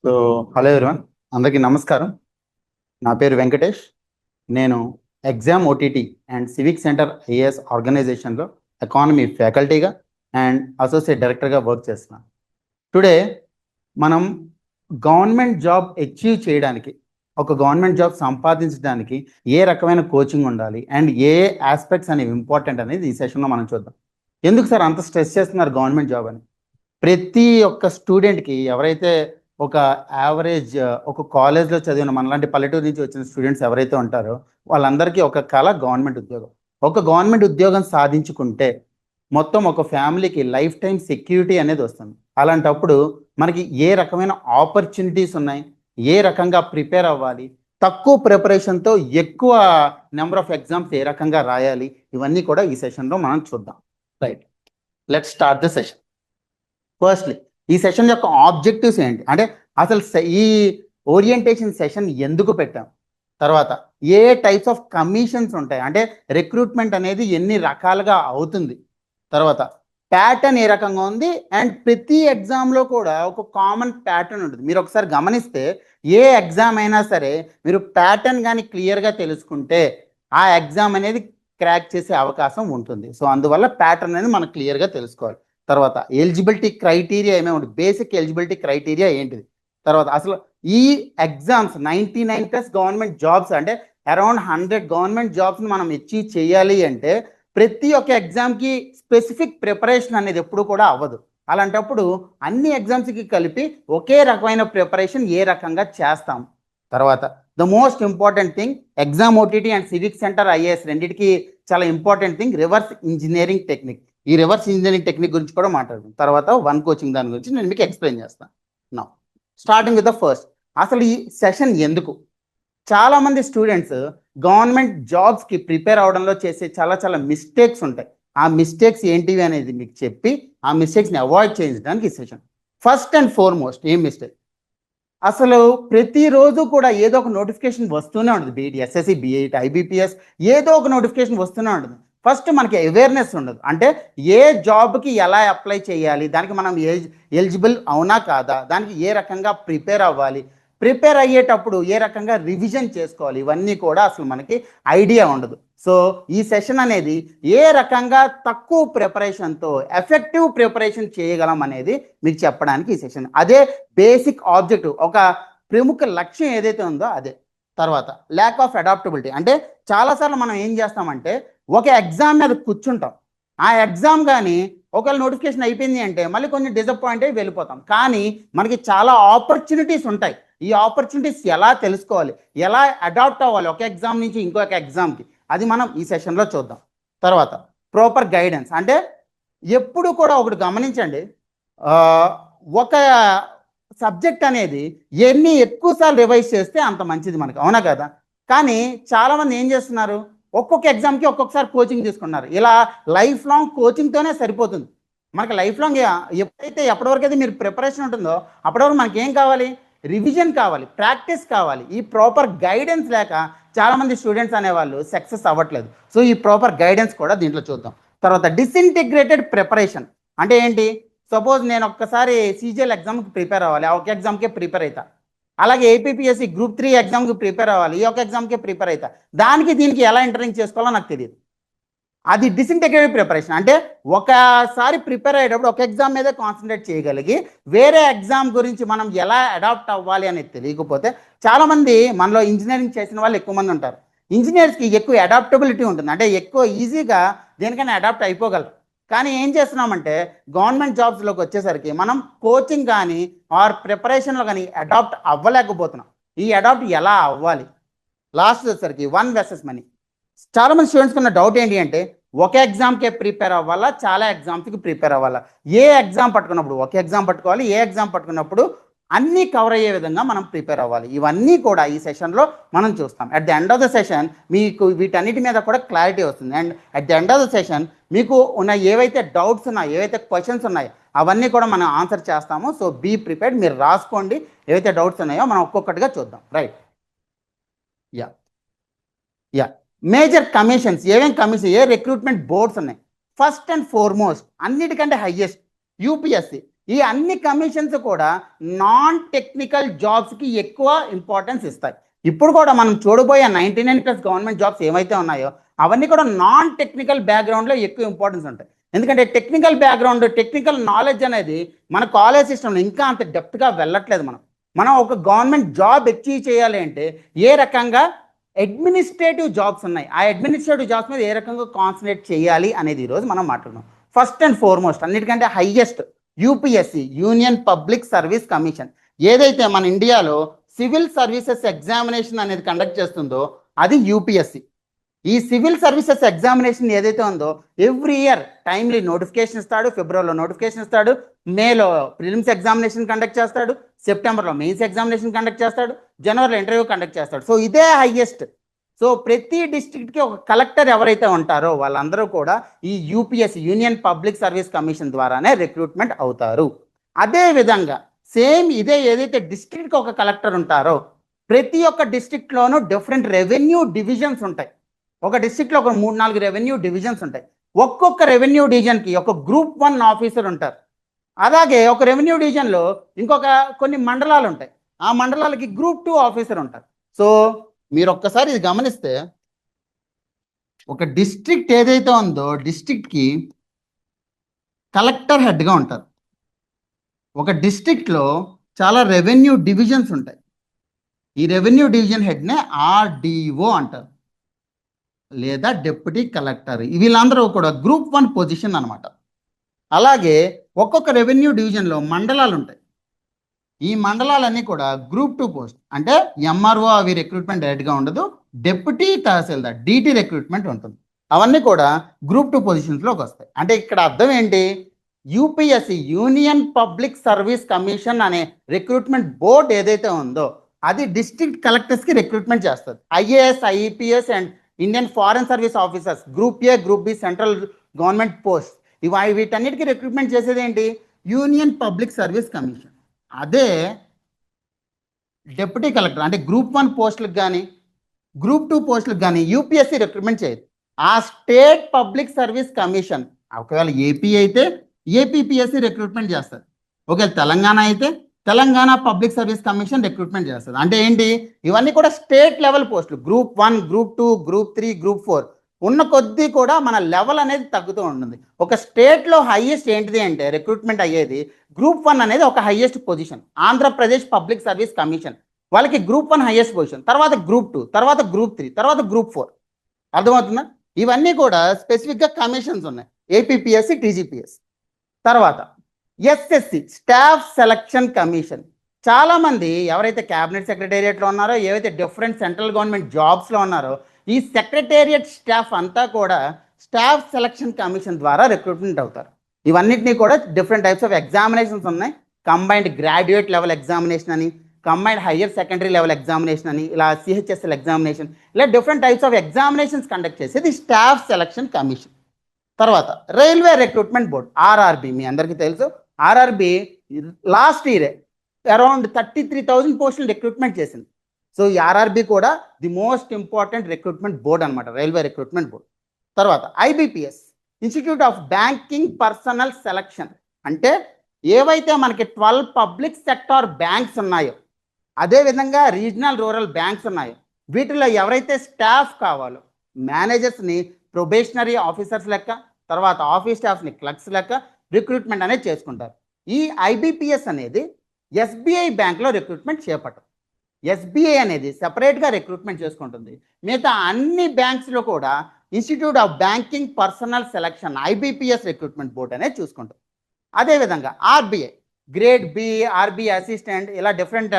So hello everyone, అందరికీ నమస్కారం. నా పేరు వెంకటేష్. నేను exam OTT and civic centre IAS ఆర్గనైజేషన్లో ఎకానమీ ఫ్యాకల్టీగా అండ్ అసోసియేట్ డైరెక్టర్గా వర్క్ చేస్తున్నాను. టుడే మనం గవర్నమెంట్ జాబ్ అచీవ్ చేయడానికి, ఒక గవర్నమెంట్ జాబ్ సంపాదించడానికి ఏ రకమైన కోచింగ్ ఉండాలి అండ్ ఏ ఆస్పెక్ట్స్ అనేవి ఇంపార్టెంట్ అనేది ఈ సెషన్లో మనం చూద్దాం. ఎందుకు సార్ అంత స్ట్రెస్ చేస్తున్నారు గవర్నమెంట్ జాబ్ అని? ప్రతి ఒక్క స్టూడెంట్కి, ఎవరైతే ఒక యావరేజ్ ఒక కాలేజ్లో చదివిన మనలాంటి పల్లెటూరు నుంచి వచ్చిన స్టూడెంట్స్ ఎవరైతే ఉంటారో వాళ్ళందరికీ ఒక కళ గవర్నమెంట్ ఉద్యోగం. ఒక గవర్నమెంట్ ఉద్యోగం సాధించుకుంటే మొత్తం ఒక ఫ్యామిలీకి లైఫ్ టైం సెక్యూరిటీ అనేది వస్తుంది. అలాంటప్పుడు మనకి ఏ రకమైన ఆపర్చునిటీస్ ఉన్నాయి, ఏ రకంగా ప్రిపేర్ అవ్వాలి, తక్కువ ప్రిపరేషన్తో ఎక్కువ నెంబర్ ఆఫ్ ఎగ్జామ్స్ ఏ రకంగా రాయాలి, ఇవన్నీ కూడా ఈ సెషన్లో మనం చూద్దాం. Right, let's start the session. Firstly, ఈ సెషన్ యొక్క ఆబ్జెక్టివ్స్ ఏంటి అంటే, అసలు ఈ ఓరియంటేషన్ సెషన్ ఎందుకు పెట్టాం, తర్వాత ఏ టైప్స్ ఆఫ్ కమిషన్స్ ఉంటాయి, అంటే రిక్రూట్మెంట్ అనేది ఎన్ని రకాలుగా అవుతుంది, తర్వాత ప్యాటర్న్ ఏ రకంగా ఉంది, అండ్ ప్రతి ఎగ్జామ్లో కూడా ఒక కామన్ ప్యాటర్న్ ఉంటుంది. మీరు ఒకసారి గమనిస్తే ఏ ఎగ్జామ్ అయినా సరే మీరు ప్యాటర్న్ కానీ క్లియర్గా తెలుసుకుంటే ఆ ఎగ్జామ్ అనేది క్రాక్ చేసే అవకాశం ఉంటుంది. సో అందువల్ల ప్యాటర్న్ అనేది మనం క్లియర్గా తెలుసుకోవాలి. తర్వాత ఎలిజిబిలిటీ క్రైటీరియా ఏమేమి ఉంటుంది, బేసిక్ ఎలిజిబిలిటీ క్రైటీరియా ఏంటిది, తర్వాత అసలు ఈ ఎగ్జామ్స్ 99+ గవర్నమెంట్ జాబ్స్, అంటే అరౌండ్ 100 గవర్నమెంట్ జాబ్స్ని మనం అచీవ్ చేయాలి అంటే ప్రతి ఒక్క ఎగ్జామ్కి స్పెసిఫిక్ ప్రిపరేషన్ అనేది ఎప్పుడు కూడా అవ్వదు. అలాంటప్పుడు అన్ని ఎగ్జామ్స్కి కలిపి ఒకే రకమైన ప్రిపరేషన్ ఏ రకంగా చేస్తాం. తర్వాత the most important thing, exam OTT and civic centre IAS రెండింటికి చాలా important thing reverse engineering technique. ఈ రివర్స్ ఇంజనీరింగ్ టెక్నిక్ గురించి కూడా మాట్లాడదాం. తర్వాత వన్ కోచింగ్ దాని గురించి నేను మీకు ఎక్స్ప్లెయిన్ చేస్తాను. Now starting with the first, అసలు ఈ సెషన్ ఎందుకు? చాలామంది స్టూడెంట్స్ గవర్నమెంట్ జాబ్స్కి ప్రిపేర్ అవడంలో చేసే చాలా మిస్టేక్స్ ఉంటాయి. ఆ మిస్టేక్స్ ఏంటివి అనేది మీకు చెప్పి ఆ మిస్టేక్స్ని అవాయిడ్ చేయించడానికి ఈ సెషన్. ఫస్ట్ అండ్ ఫార్మోస్ట్, ఏం మిస్టేక్, అసలు ప్రతిరోజు కూడా ఏదో ఒక నోటిఫికేషన్ వస్తూనే ఉంటుంది. బీఈడి ఎస్ఎస్సి, బీఈడి, ఐబీపీఎస్, ఏదో ఒక నోటిఫికేషన్ వస్తూనే ఉంటుంది. ఫస్ట్ మనకి అవేర్నెస్ ఉండదు, అంటే ఏ జాబ్కి ఎలా అప్లై చేయాలి, దానికి మనం ఎలిజిబుల్ అవునా కాదా, దానికి ఏ రకంగా ప్రిపేర్ అవ్వాలి, ప్రిపేర్ అయ్యేటప్పుడు ఏ రకంగా రివిజన్ చేసుకోవాలి, ఇవన్నీ కూడా అసలు మనకి ఐడియా ఉండదు. సో ఈ సెషన్ అనేది ఏ రకంగా తక్కువ ప్రిపరేషన్తో ఎఫెక్టివ్ ప్రిపరేషన్ చేయగలం అనేది మీకు చెప్పడానికి ఈ సెషన్. అదే బేసిక్ ఆబ్జెక్టివ్, ఒక ప్రముఖ లక్ష్యం ఏదైతే ఉందో అదే. తర్వాత ల్యాక్ ఆఫ్ అడాప్టబిలిటీ, అంటే చాలాసార్లు మనం ఏం చేస్తామంటే ఒక ఎగ్జామ్ మీద కూర్చుంటాం, ఆ ఎగ్జామ్ కానీ ఒకవేళ నోటిఫికేషన్ అయిపోయింది అంటే మళ్ళీ కొంచెం డిసప్పాయింట్ అయ్యి వెళ్ళిపోతాం. కానీ మనకి చాలా ఆపర్చునిటీస్ ఉంటాయి. ఈ ఆపర్చునిటీస్ ఎలా తెలుసుకోవాలి, ఎలా అడాప్ట్ అవ్వాలి ఒక ఎగ్జామ్ నుంచి ఇంకొక ఎగ్జామ్కి, అది మనం ఈ సెషన్లో చూద్దాం. తర్వాత ప్రాపర్ గైడెన్స్, అంటే ఎప్పుడు కూడా ఒకటి గమనించండి, ఒక సబ్జెక్ట్ అనేది ఎన్ని ఎక్కువసార్లు రివైజ్ చేస్తే అంత మంచిది మనకి, అవునా కదా? కానీ చాలామంది ఏం చేస్తున్నారు, ఒక్కొక్క ఎగ్జామ్కి ఒక్కొక్కసారి కోచింగ్ తీసుకున్నారు. ఇలా లైఫ్ లాంగ్ కోచింగ్తోనే సరిపోతుంది మనకి. లైఫ్ లాంగ్ ఎప్పటివరకు అయితే మీరు ప్రిపరేషన్ ఉంటుందో అప్పటివరకు మనకి ఏం కావాలి, రివిజన్ కావాలి, ప్రాక్టీస్ కావాలి. ఈ ప్రాపర్ గైడెన్స్ లేక చాలామంది స్టూడెంట్స్ అనేవాళ్ళు సక్సెస్ అవ్వట్లేదు. సో ఈ ప్రాపర్ గైడెన్స్ కూడా దీంట్లో చూద్దాం. తర్వాత డిసింటిగ్రేటెడ్ ప్రిపరేషన్ అంటే ఏంటి? సపోజ్ నేను ఒక్కసారి సీజీఎల్ ఎగ్జామ్కి ప్రిపేర్ అవ్వాలి, ఆ ఒక ఎగ్జామ్కే ప్రిపేర్ అవుతా. అలాగే ఏపీపీఎస్సీ గ్రూప్ 3 ఎగ్జామ్కి ప్రిపేర్ అవ్వాలి, ఈ ఒక ఎగ్జామ్కే ప్రిపేర్ అవుతా. దానికి దీనికి ఎలా ఇంటర్లింక్ చేసుకోవాలో నాకు తెలియదు. అది డిసింటిగ్రేటెడ్ ప్రిపరేషన్. అంటే ఒకసారి ప్రిపేర్ అయ్యేటప్పుడు ఒక ఎగ్జామ్ మీదే కాన్సన్ట్రేట్ చేయగలిగి వేరే ఎగ్జామ్ గురించి మనం ఎలా అడాప్ట్ అవ్వాలి అనేది తెలియకపోతే, చాలామంది మనలో ఇంజనీరింగ్ చేసిన వాళ్ళు ఎక్కువ మంది ఉంటారు. ఇంజనీర్స్కి ఎక్కువ అడాప్టబిలిటీ ఉంటుంది, అంటే ఎక్కువ ఈజీగా దేనికైనా అడాప్ట్ అయిపోగలరు. కానీ ఏం చేస్తున్నామంటే గవర్నమెంట్ జాబ్స్లోకి వచ్చేసరికి మనం కోచింగ్ కానీ ఆర్ ప్రిపరేషన్లో కానీ అడాప్ట్ అవ్వలేకపోతున్నాం. ఈ అడాప్ట్ ఎలా అవ్వాలి? లాస్ట్ వచ్చేసరికి 1 versus many. చాలామంది స్టూడెంట్స్కి ఉన్న డౌట్ ఏంటి అంటే, ఒక ఎగ్జామ్కే ప్రిపేర్ అవ్వాలా, చాలా ఎగ్జామ్స్కి ప్రిపేర్ అవ్వాలా? ఏ ఎగ్జామ్ పట్టుకున్నప్పుడు ఒక ఎగ్జామ్ పట్టుకోవాలి, ఏ ఎగ్జామ్ పట్టుకున్నప్పుడు అన్నీ కవర్ అయ్యే విధంగా మనం ప్రిపేర్ అవ్వాలి. ఇవన్నీ కూడా ఈ సెషన్లో మనం చూస్తాం. At the end of the session మీకు వీటన్నిటి మీద కూడా క్లారిటీ వస్తుంది. And at the end of the session మీకు ఉన్న ఏవైతే డౌట్స్ ఉన్నాయో, ఏవైతే క్వశ్చన్స్ ఉన్నాయో అవన్నీ కూడా మనం ఆన్సర్ చేస్తాము. సో బీ ప్రిపేర్డ్, మీరు రాసుకోండి ఏవైతే డౌట్స్ ఉన్నాయో, మనం ఒక్కొక్కటిగా చూద్దాం. Right, yeah yeah major commissions, ఏమేం కమిషన్, ఏ రిక్రూట్మెంట్ బోర్డ్స్ ఉన్నాయి? ఫస్ట్ అండ్ ఫార్మోస్ట్, అన్నిటికంటే హైయెస్ట్ యూపీఎస్సి. ఈ అన్ని కమిషన్స్ కూడా నాన్ టెక్నికల్ జాబ్స్కి ఎక్కువ ఇంపార్టెన్స్ ఇస్తాయి. ఇప్పుడు కూడా మనం చూడబోయే 99+ గవర్నమెంట్ జాబ్స్ ఏవైతే ఉన్నాయో అవన్నీ కూడా నాన్ టెక్నికల్ బ్యాక్గ్రౌండ్లో ఎక్కువ ఇంపార్టెన్స్ ఉంటాయి. ఎందుకంటే టెక్నికల్ బ్యాక్గ్రౌండ్, టెక్నికల్ నాలెడ్జ్ అనేది మన కాలేజ్ సిస్టంలో ఇంకా అంత డెప్త్గా వెళ్ళట్లేదు. మనం ఒక గవర్నమెంట్ జాబ్ అచీవ్ చేయాలి అంటే ఏ రకంగా అడ్మినిస్ట్రేటివ్ జాబ్స్ ఉన్నాయి, ఆ అడ్మినిస్ట్రేటివ్ జాబ్స్ మీద ఏ రకంగా కాన్సన్ట్రేట్ చేయాలి అనేది ఈరోజు మనం మాట్లాడుతున్నాం. ఫస్ట్ అండ్ ఫార్మోస్ట్ అన్నిటికంటే highest UPSC, union public service commission, ఏదైతే మన ఇండియాలో సివిల్ సర్వీసెస్ ఎగ్జామినేషన్ అనేది కండక్ట్ చేస్తుందో అది యూపీఎస్సి. ఈ సివిల్ సర్వీసెస్ ఎగ్జామినేషన్ ఏదైతే ఉందో ఎవ్రీ ఇయర్ టైమ్లీ నోటిఫికేషన్ ఇస్తాడు. ఫిబ్రవరిలో నోటిఫికేషన్ ఇస్తాడు, మేలో ప్రిలిమ్స్ ఎగ్జామినేషన్ కండక్ట్ చేస్తాడు, సెప్టెంబర్లో మెయిన్స్ ఎగ్జామినేషన్ కండక్ట్ చేస్తాడు, జనవరిలో ఇంటర్వ్యూ కండక్ట్ చేస్తాడు. సో ఇదే హైయెస్ట్. సో ప్రతి డిస్ట్రిక్ట్కి ఒక కలెక్టర్ ఎవరైతే ఉంటారో వాళ్ళందరూ కూడా ఈ UPSC, union public service commission ద్వారానే రిక్రూట్మెంట్ అవుతారు. అదేవిధంగా సేమ్ ఇదే ఏదైతే డిస్ట్రిక్ట్కి ఒక కలెక్టర్ ఉంటారో ప్రతి ఒక్క డిస్ట్రిక్ట్లోనూ డిఫరెంట్ రెవెన్యూ డివిజన్స్ ఉంటాయి. ఒక డిస్ట్రిక్ట్లో ఒక 3-4 రెవెన్యూ డివిజన్స్ ఉంటాయి. ఒక్కొక్క రెవెన్యూ డివిజన్కి ఒక గ్రూప్ 1 ఆఫీసర్ ఉంటారు. అలాగే ఒక రెవెన్యూ డివిజన్లో ఇంకొక కొన్ని మండలాలు ఉంటాయి. ఆ మండలాలకి గ్రూప్ 2 ఆఫీసర్ ఉంటారు. సో మీరు ఒక్కసారి ఇది గమనిస్తే ఒక డిస్ట్రిక్ట్ ఏదైతే ఉందో డిస్ట్రిక్ట్కి కలెక్టర్ హెడ్గా ఉంటారు. ఒక డిస్ట్రిక్ట్లో చాలా రెవెన్యూ డివిజన్స్ ఉంటాయి. ఈ రెవెన్యూ డివిజన్ హెడ్నే ఆర్డీఓ అంటారు లేదా డిప్యూటీ కలెక్టర్. వీళ్ళందరూ కూడా గ్రూప్ 1 పొజిషన్ అనమాట. అలాగే ఒక్కొక్క రెవెన్యూ డివిజన్లో మండలాలు ఉంటాయి. ఈ మండలాలన్నీ కూడా గ్రూప్ 2 పోస్ట్, అంటే ఎంఆర్ఓ అవి రిక్రూట్మెంట్ డైరెక్ట్గా ఉండదు, డిప్యూటీ తహసీల్దార్ డిటి రిక్రూట్మెంట్ ఉంటుంది. అవన్నీ కూడా గ్రూప్ 2 పొజిషన్స్లోకి వస్తాయి. అంటే ఇక్కడ అర్థం ఏంటి, UPSC, union public service commission అనే రిక్రూట్మెంట్ బోర్డ్ ఏదైతే ఉందో అది డిస్ట్రిక్ట్ కలెక్టర్స్కి రిక్రూట్మెంట్ చేస్తుంది. IAS, IPS and Indian foreign service officers, group A, group B central government post, వీటన్నిటికీ రిక్రూట్మెంట్ చేసేది ఏంటి, యూనియన్ పబ్లిక్ సర్వీస్ కమిషన్. అదే డిప్యూటీ కలెక్టర్ అంటే గ్రూప్ 1 పోస్టులకు కానీ గ్రూప్ 2 పోస్టులకు కానీ యూపీఎస్సీ రిక్రూట్మెంట్ చేయదు. ఆ స్టేట్ పబ్లిక్ సర్వీస్ కమిషన్, ఒకవేళ ఏపీ అయితే ఏపీపీఎస్సీ రిక్రూట్మెంట్ చేస్తుంది, ఒకవేళ తెలంగాణ అయితే Telangana public service commission recruitment చేస్తుంది. అంటే ఏంటి, ఇవన్నీ కూడా స్టేట్ లెవెల్ పోస్టులు. గ్రూప్ 1, గ్రూప్ 2, గ్రూప్ 3, గ్రూప్ 4 ఉన్న కొద్దీ కూడా మన లెవెల్ అనేది తగ్గుతూ ఉంటుంది. ఒక స్టేట్లో హైయెస్ట్ ఏంటిది అంటే రిక్రూట్మెంట్ అయ్యేది గ్రూప్ 1 అనేది ఒక highest position. Andhra Pradesh public service commission వాళ్ళకి గ్రూప్ 1 హైయెస్ట్ పొజిషన్, తర్వాత గ్రూప్ 2, తర్వాత గ్రూప్ 3, తర్వాత గ్రూప్ 4. అర్థమవుతుందా? ఇవన్నీ కూడా స్పెసిఫిక్గా కమిషన్స్ ఉన్నాయి, ఏపీపీఎస్సి, టీజీపీఎస్. తర్వాత ఎస్ఎస్సి, స్టాఫ్ సెలక్షన్ కమిషన్. చాలామంది ఎవరైతే క్యాబినెట్ సెక్రటేరియట్లో ఉన్నారో, ఏవైతే డిఫరెంట్ సెంట్రల్ గవర్నమెంట్ జాబ్స్లో ఉన్నారో ఈ సెక్రటేరియట్ స్టాఫ్ అంతా కూడా స్టాఫ్ సెలక్షన్ కమిషన్ ద్వారా రిక్రూట్మెంట్ అవుతారు. ఇవన్నిటినీ కూడా డిఫరెంట్ టైప్స్ ఆఫ్ ఎగ్జామినేషన్స్ ఉన్నాయి. కంబైన్డ్ గ్రాడ్యుయేట్ లెవెల్ ఎగ్జామినేషన్ అని, combined higher secondary level examination అని, ఇలా సిహెచ్ఎస్ఎల్ ఎగ్జామినేషన్, ఇలా different types of examinations conduct చేసేది స్టాఫ్ సెలక్షన్ కమిషన్. తర్వాత రైల్వే రిక్రూట్మెంట్ బోర్డ్, ఆర్ఆర్బి. మీ అందరికీ తెలుసు, ఆర్ఆర్బి లాస్ట్ ఇయరే అరౌండ్ 33,000 పోస్టులు రిక్రూట్మెంట్ చేసింది. సో ఈ ఆర్ఆర్బి కూడా the most important recruitment board అనమాట, రైల్వే రిక్రూట్మెంట్ బోర్డ్. తర్వాత IBPS, institute of banking personnel selection. అంటే ఏవైతే మనకి 12 పబ్లిక్ సెక్టార్ బ్యాంక్స్ ఉన్నాయో, అదేవిధంగా రీజనల్ రూరల్ బ్యాంక్స్ ఉన్నాయో, వీటిలో ఎవరైతే స్టాఫ్ కావాలో మేనేజర్స్ని ప్రొబేషనరీ ఆఫీసర్స్ లెక్క, తర్వాత ఆఫీస్ స్టాఫ్ని క్లర్క్స్ లెక్క రిక్రూట్మెంట్ అనేది చేసుకుంటారు. ఈ ఐబిపిఎస్ అనేది ఎస్బీఐ బ్యాంక్లో రిక్రూట్మెంట్ చేపట్టదు. ఎస్బీఐ అనేది సెపరేట్గా రిక్రూట్మెంట్ చేసుకుంటుంది. మిగతా అన్ని బ్యాంక్స్లో కూడా institute of banking personnel selection, IBPS recruitment board అనేది చూసుకుంటుంది. అదేవిధంగా RBI, grade B, RBI assistant, ఇలా డిఫరెంట్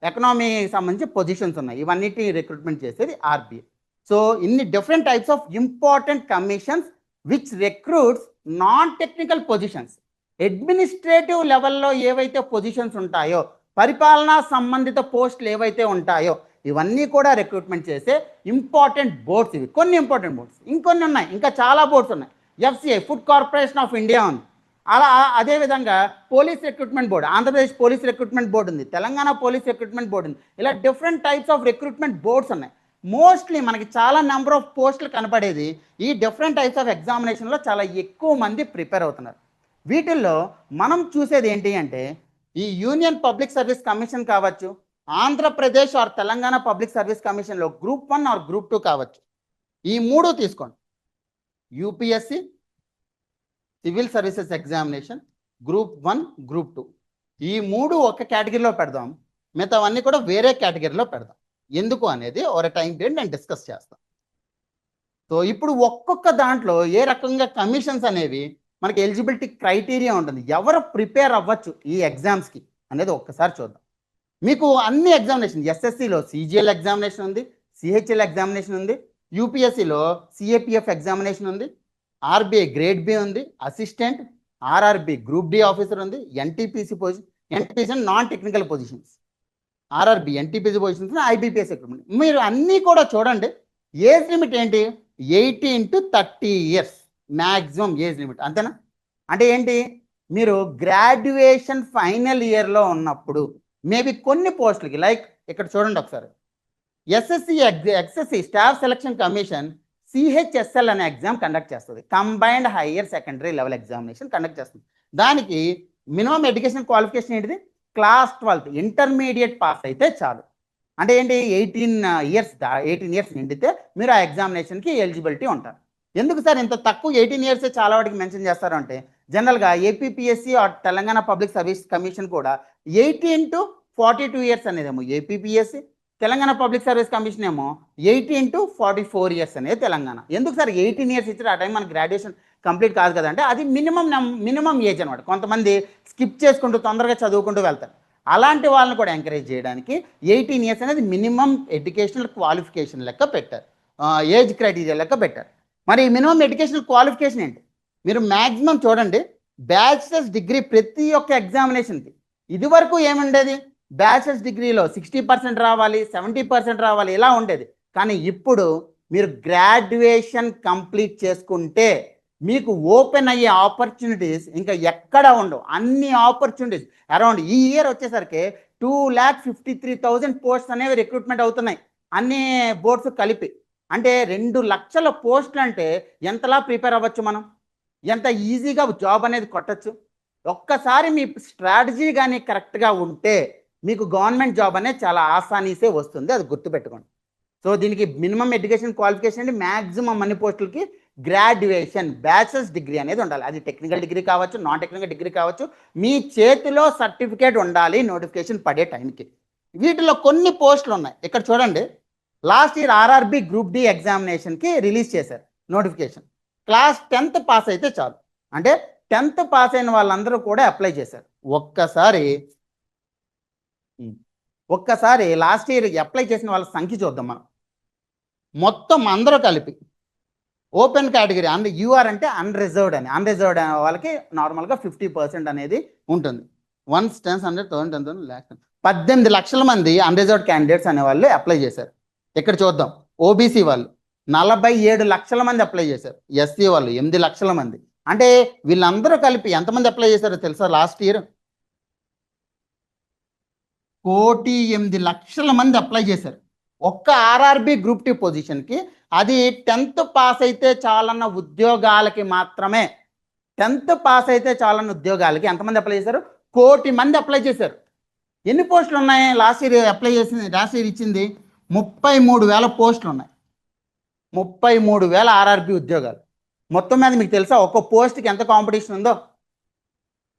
ఎకనామీకి సంబంధించి పొజిషన్స్ ఉన్నాయి. ఇవన్నిటి రిక్రూట్మెంట్ చేసేది ఆర్బీఐ. సో ఇన్ని different types of important commissions which recruits non technical positions. Administrative లెవెల్లో ఏవైతే పొజిషన్స్ ఉంటాయో, పరిపాలనా సంబంధిత పోస్టులు ఏవైతే ఉంటాయో, ఇవన్నీ కూడా రిక్రూట్మెంట్ చేసే ఇంపార్టెంట్ బోర్డ్స్ ఇవి. కొన్ని ఇంపార్టెంట్ బోర్డ్స్, ఇంకొన్ని ఉన్నాయి, ఇంకా చాలా బోర్డ్స్ ఉన్నాయి. FCI, food corporation of India ఉంది. అలా అదేవిధంగా police recruitment board, Andhra Pradesh police recruitment board ఉంది, తెలంగాణ పోలీస్ రిక్రూట్మెంట్ బోర్డు ఉంది. ఇలా different types of recruitment boards ఉన్నాయి. మోస్ట్లీ మనకి చాలా నెంబర్ ఆఫ్ పోస్టులు కనపడేది ఈ డిఫరెంట్ టైప్స్ ఆఫ్ ఎగ్జామినేషన్లో చాలా ఎక్కువ మంది ప్రిపేర్ అవుతున్నారు. వీటిల్లో మనం చూసేది ఏంటి అంటే ఈ యూనియన్ పబ్లిక్ సర్వీస్ కమిషన్ కావచ్చు, Andhra Pradesh or Telangana public service కమిషన్లో గ్రూప్ 1 ఆర్ గ్రూప్ 2 కావచ్చు. ఈ మూడు తీసుకోండి. UPSC civil services examination, group 1, group 2, ఈ మూడు ఒక కేటగిరీలో పెడదాం, మిగతావన్నీ కూడా వేరే కేటగిరీలో పెడదాం. ఎందుకు అనేది ఒక టైం పీరియడ్ నేను డిస్కస్ చేస్తాను. సో ఇప్పుడు ఒక్కొక్క దాంట్లో ఏ రకంగా కమిషన్స్ అనేవి మనకి ఎలిజిబిలిటీ క్రైటీరియా ఉంటుంది, ఎవరు ప్రిపేర్ అవ్వచ్చు ఈ ఎగ్జామ్స్కి అనేది ఒక్కసారి చూద్దాం. మీకు అన్ని ఎగ్జామినేషన్, ఎస్ఎస్సిలో సిజిఎల్ ఎగ్జామినేషన్ ఉంది, సిహెచ్ఎల్ ఎగ్జామినేషన్ ఉంది, యూపీఎస్సిలో సిఏపిఎఫ్ ఎగ్జామినేషన్ ఉంది, ఆర్బీఐ గ్రేడ్ బి ఉంది, assistant, RRB group D officer ఉంది, NTPC NTPC non technical positions, RRB NTPC positions, IBPS recruitment. మీరు అన్నీ కూడా చూడండి. ఏజ్ లిమిట్ ఏంటి? 18 to 30 years maximum age limit, అంతేనా? అంటే ఏంటి, మీరు గ్రాడ్యుయేషన్ ఫైనల్ ఇయర్లో ఉన్నప్పుడు మేబీ కొన్ని పోస్టులకి, లైక్ ఇక్కడ చూడండి ఒకసారి, SSC staff selection commission CHSL అనే ఎగ్జామ్ కండక్ట్ చేస్తుంది, combined higher secondary level examination conduct చేస్తుంది. దానికి మినిమం ఎడ్యుకేషన్ క్వాలిఫికేషన్ ఏంటిది? క్లాస్ 12 ఇంటర్మీడియట్ పాస్ అయితే చాలు. అంటే ఏంటి, 18 ఇయర్స్ నిండితే మీరు ఆ ఎగ్జామినేషన్కి ఎలిజిబిలిటీ ఉంటారు. ఎందుకు సార్ ఇంత తక్కువ 18 ఇయర్స్ చాలా వాటికి మెన్షన్ చేస్తారు అంటే, జనరల్గా APPSC or Telangana public service commission కూడా 18 to 42 ఇయర్స్ అనేదేమో APPSC, Telangana public service commission ఏమో 18 to 44 ఇయర్స్ అనేది తెలంగాణ. ఎందుకు సార్ 18 ఇయర్స్ ఇచ్చారు? ఆ టైం మన గ్రాడ్యుయేషన్ కంప్లీట్ కాదు కదంటే అది మినిమం ఏజ్ అనమాట. కొంతమంది స్కిప్ చేసుకుంటూ తొందరగా చదువుకుంటూ వెళ్తారు. అలాంటి వాళ్ళని కూడా ఎంకరేజ్ చేయడానికి 18 ఇయర్స్ అనేది మినిమం ఎడ్యుకేషనల్ క్వాలిఫికేషన్ లెక్క పెట్టారు, ఏజ్ క్రైటీరియా లెక్క పెట్టారు. మరి మినిమం ఎడ్యుకేషనల్ క్వాలిఫికేషన్ ఏంటి? మీరు మ్యాక్సిమం చూడండి, బ్యాచిలర్స్ డిగ్రీ ప్రతి ఒక్క ఎగ్జామినేషన్కి ఇదివరకు ఏముండేది, బ్యాచిలర్స్ డిగ్రీలో 60% రావాలి, 70% రావాలి, ఇలా ఉండేది. కానీ ఇప్పుడు మీరు గ్రాడ్యుయేషన్ కంప్లీట్ చేసుకుంటే మీకు ఓపెన్ అయ్యే ఆపర్చునిటీస్ ఇంకా ఎక్కడ ఉండవు. అన్ని ఆపర్చునిటీస్ అరౌండ్ ఈ ఇయర్ వచ్చేసరికి 2,53,000 పోస్ట్స్ అనేవి రిక్రూట్మెంట్ అవుతున్నాయి, అన్ని బోర్డ్స్ కలిపి. అంటే 2 లక్షల పోస్టులు అంటే ఎంతలా ప్రిపేర్ అవ్వచ్చు మనం, ఎంత ఈజీగా జాబ్ అనేది కొట్టచ్చు. ఒక్కసారి మీ స్ట్రాటజీ కానీ కరెక్ట్గా ఉంటే మీకు గవర్నమెంట్ జాబ్ అనేది చాలా ఆసానీసే వస్తుంది, అది గుర్తుపెట్టుకోండి. సో దీనికి మినిమం ఎడ్యుకేషన్ క్వాలిఫికేషన్ అంటే మ్యాక్సిమం అన్ని పోస్టులకి గ్రాడ్యుయేషన్ బ్యాచిలర్స్ డిగ్రీ అనేది ఉండాలి. అది టెక్నికల్ డిగ్రీ కావచ్చు, నాన్ టెక్నికల్ డిగ్రీ కావచ్చు, మీ చేతిలో సర్టిఫికేట్ ఉండాలి నోటిఫికేషన్ పడే టైంకి. వీటిలో కొన్ని పోస్టులు ఉన్నాయి, ఇక్కడ చూడండి. Last year RRB group D ఎగ్జామినేషన్కి రిలీజ్ చేశారు నోటిఫికేషన్. క్లాస్ 10th పాస్ అయితే చాలు, అంటే 10th పాస్ అయిన వాళ్ళందరూ కూడా అప్లై చేశారు. ఒక్కసారి లాస్ట్ ఇయర్ అప్లై చేసిన వాళ్ళ సంఖ్య చూద్దాం మనం. మొత్తం అందరూ కలిపి ఓపెన్ కేటగిరీ యూఆర్ అంటే అన్రిజర్వ్డ్ అని, అన్రిజర్వ్డ్ అనే వాళ్ళకి నార్మల్గా 50% అనేది ఉంటుంది. 1 10 100 1000 10,000 lakhs 18 లక్షల మంది అన్రిజర్వ్డ్ క్యాండిడేట్స్ అనే వాళ్ళు అప్లై చేశారు. ఇక్కడ చూద్దాం, ఓబీసీ వాళ్ళు 47 లక్షల మంది అప్లై చేశారు, ఎస్సీ వాళ్ళు 8 లక్షల మంది. అంటే వీళ్ళందరూ కలిపి ఎంతమంది అప్లై చేశారో తెలుసా? లాస్ట్ ఇయర్ 1,08,00,000 మంది అప్లై చేశారు ఒక్క ఆర్ఆర్బి గ్రూప్ 2 పొజిషన్కి. అది 10th పాస్ అయితే చాలన్న ఉద్యోగాలకి మాత్రమే. 10th పాస్ అయితే చాలన్న ఉద్యోగాలకి ఎంతమంది అప్లై చేశారు? 1 కోటి మంది అప్లై చేశారు. ఎన్ని పోస్టులు ఉన్నాయి? లాస్ట్ ఇయర్ ఇచ్చింది 33,000 పోస్టులు ఉన్నాయి, 33,000 ఆర్ఆర్బి ఉద్యోగాలు. మొత్తం మీద మీకు తెలుసా ఒక్క పోస్ట్కి ఎంత కాంపిటీషన్ ఉందో?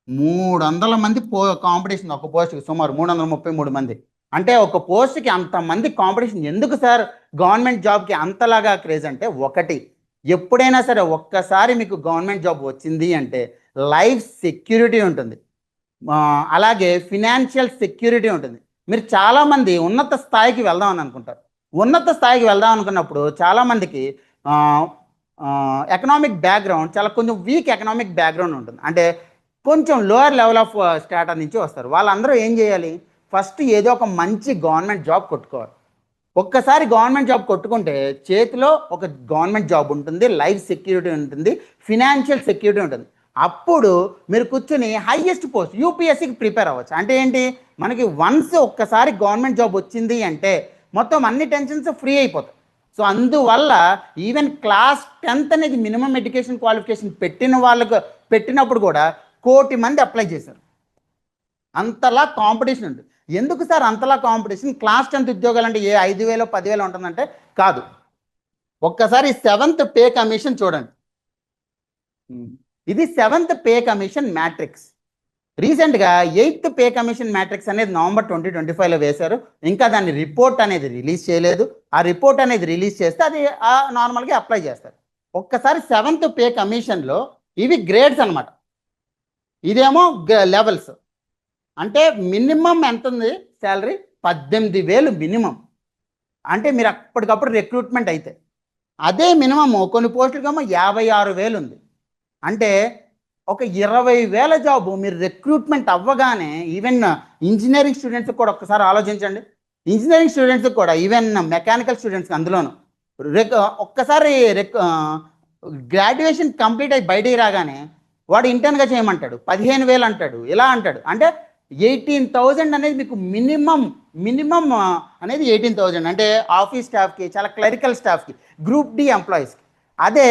300 మంది కాంపిటీషన్ ఒక పోస్ట్కి, సుమారు 333 మంది. అంటే ఒక పోస్ట్కి అంతమంది కాంపిటీషన్. ఎందుకు సార్ గవర్నమెంట్ జాబ్కి అంతలాగా క్రేజ్ అంటే, ఒకటి, ఎప్పుడైనా సరే ఒక్కసారి మీకు గవర్నమెంట్ జాబ్ వచ్చింది అంటే లైఫ్ సెక్యూరిటీ ఉంటుంది, అలాగే ఫినాన్షియల్ సెక్యూరిటీ ఉంటుంది. మీరు చాలామంది ఉన్నత స్థాయికి వెళ్దామని అనుకుంటారు. ఉన్నత స్థాయికి వెళ్దాం అనుకున్నప్పుడు చాలామందికి ఎకనామిక్ బ్యాక్గ్రౌండ్ చాలా కొంచెం వీక్ ఎకనామిక్ బ్యాక్గ్రౌండ్ ఉంటుంది. అంటే కొంచెం లోయర్ లెవెల్ ఆఫ్ స్టాటస్ నుంచి వస్తారు. వాళ్ళందరూ ఏం చేయాలి? ఫస్ట్ ఏదో ఒక మంచి గవర్నమెంట్ జాబ్ కొట్టుకోవాలి. ఒక్కసారి గవర్నమెంట్ జాబ్ కొట్టుకుంటే చేతిలో ఒక గవర్నమెంట్ జాబ్ ఉంటుంది, లైఫ్ సెక్యూరిటీ ఉంటుంది, ఫినాన్షియల్ సెక్యూరిటీ ఉంటుంది. అప్పుడు మీరు కూర్చొని హైయెస్ట్ పోస్ట్ యూపీఎస్సీకి ప్రిపేర్ అవ్వచ్చు. అంటే ఏంటి, మనకి వన్స్ ఒక్కసారి గవర్నమెంట్ జాబ్ వచ్చింది అంటే మొత్తం అన్ని టెన్షన్స్ ఫ్రీ అయిపోతాయి. సో అందువల్ల ఈవెన్ క్లాస్ 10th అనేది మినిమం ఎడ్యుకేషన్ క్వాలిఫికేషన్ పెట్టినప్పుడు కూడా 1,00,00,000 మంది అప్లై చేశారు. అంతలా కాంపిటీషన్ ఉంది. ఎందుకు సార్ అంతలా కాంపిటీషన్? క్లాస్ 10th ఉద్యోగాలు అంటే ఏ 5,000 10,000 ఉంటుందంటే కాదు. ఒక్కసారి 7th పే కమిషన్ చూడండి. ఇది 7th పే కమిషన్ మ్యాట్రిక్స్. రీసెంట్గా 8th పే కమిషన్ మ్యాట్రిక్స్ అనేది నవంబర్ 2025లో వేశారు. ఇంకా దాని రిపోర్ట్ అనేది రిలీజ్ చేయలేదు. ఆ రిపోర్ట్ అనేది రిలీజ్ చేస్తే అది నార్మల్గా అప్లై చేస్తారు. ఒక్కసారి 7th పే కమిషన్లో ఇవి గ్రేడ్స్ అనమాట. ఇదేమో లెవెల్స్. అంటే మినిమం ఎంత ఉంది శాలరీ? 18,000 మినిమం. అంటే మీరు అప్పటికప్పుడు రిక్రూట్మెంట్ అయితే అదే మినిమము కొన్ని పోస్టులకేమో 56,000 ఉంది. అంటే ఒక 20,000 జాబు మీరు రిక్రూట్మెంట్ అవ్వగానే ఈవెన్ ఇంజనీరింగ్ స్టూడెంట్స్కి కూడా ఒక్కసారి ఆలోచించండి. ఇంజనీరింగ్ స్టూడెంట్స్కి కూడా ఈవెన్ మెకానికల్ స్టూడెంట్స్కి అందులోను ఒక్కసారి గ్రాడ్యుయేషన్ కంప్లీట్ అయ్యి బయటికి రాగానే వాడు ఇంటర్న్గా చేయమంటాడు, 15,000 అంటాడు, ఇలా అంటాడు. అంటే 18,000 అనేది మీకు మినిమం అనేది 18,000. అంటే ఆఫీస్ స్టాఫ్కి, చాలా క్లరికల్ స్టాఫ్కి, గ్రూప్ డి ఎంప్లాయీస్కి. అదే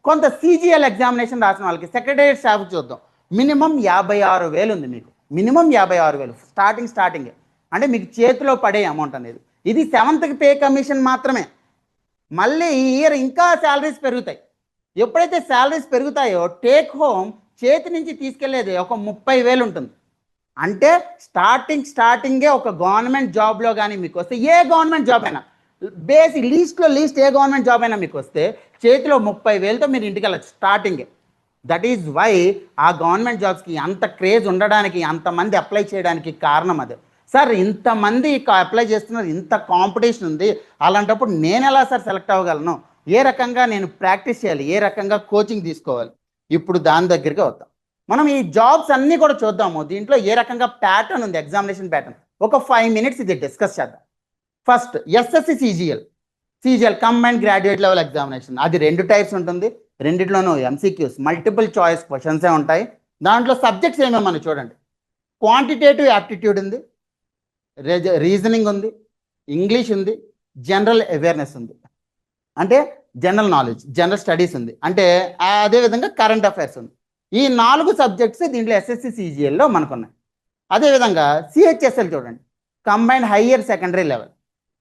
కొంత సిజిఎల్ ఎగ్జామినేషన్ రాసిన వాళ్ళకి, సెక్రటరియట్ స్టాఫ్కి చూద్దాం, మినిమం 56,000 ఉంది మీకు. Minimum 56,000 starting. అంటే మీకు చేతిలో పడే అమౌంట్ అనేది. ఇది 7th పే కమిషన్ మాత్రమే. మళ్ళీ ఈ ఇయర్ ఇంకా శాలరీస్ పెరుగుతాయి. ఎప్పుడైతే శాలరీస్ పెరుగుతాయో టేక్ హోమ్ చేతి నుంచి తీసుకెళ్లేది ఒక 30,000 ఉంటుంది. అంటే స్టార్టింగే ఒక గవర్నమెంట్ జాబ్లో కానీ మీకు వస్తే, ఏ గవర్నమెంట్ జాబ్ అయినా లీస్ట్ ఏ గవర్నమెంట్ జాబ్ అయినా మీకు వస్తే చేతిలో 30,000తో మీరు ఇంటికి వెళ్ళచ్చు స్టార్టింగే. దట్ ఈజ్ వై ఆ గవర్నమెంట్ జాబ్స్కి అంత క్రేజ్ ఉండడానికి, అంతమంది అప్లై చేయడానికి కారణం అదే. సార్ ఇంతమంది అప్లై చేస్తున్నారు, ఇంత కాంపిటీషన్ ఉంది, అలాంటప్పుడు నేను ఎలా సార్ సెలెక్ట్ అవ్వగలను? ఏ రకంగా నేను ప్రాక్టీస్ చేయాలి? ఏ రకంగా కోచింగ్ తీసుకోవాలి? ఇప్పుడు దాని దగ్గరికి వద్దాం. మనం ఈ జాబ్స్ అన్నీ కూడా చూద్దాము. దీంట్లో ఏ రకంగా ప్యాటర్న్ ఉంది, ఎగ్జామినేషన్ ప్యాటర్న్, ఒక 5 minutes ఇది డిస్కస్ చేద్దాం. First SSC CGL combined graduate level examination. అది 2 types ఉంటుంది. రెండిట్లోనూ ఎంసీక్యూస్, మల్టిపుల్ చాయిస్ క్వశ్చన్సే ఉంటాయి. దాంట్లో సబ్జెక్ట్స్ ఏమేమో చూడండి. క్వాంటిటేటివ్ యాప్టిట్యూడ్ ఉంది, రీజనింగ్ ఉంది, ఇంగ్లీష్ ఉంది, జనరల్ అవేర్నెస్ ఉంది, అంటే జనరల్ నాలెడ్జ్, జనరల్ స్టడీస్ ఉంది, అంటే అదేవిధంగా కరెంట్ అఫైర్స్ ఉంది. ఈ 4 సబ్జెక్ట్స్ దీంట్లో ఎస్ఎస్సి సిజిఎల్లో మనకున్నాయి. అదేవిధంగా సిహెచ్ఎస్ఎల్ చూడండి, కంబైన్డ్ హయ్యర్ సెకండరీ లెవెల్.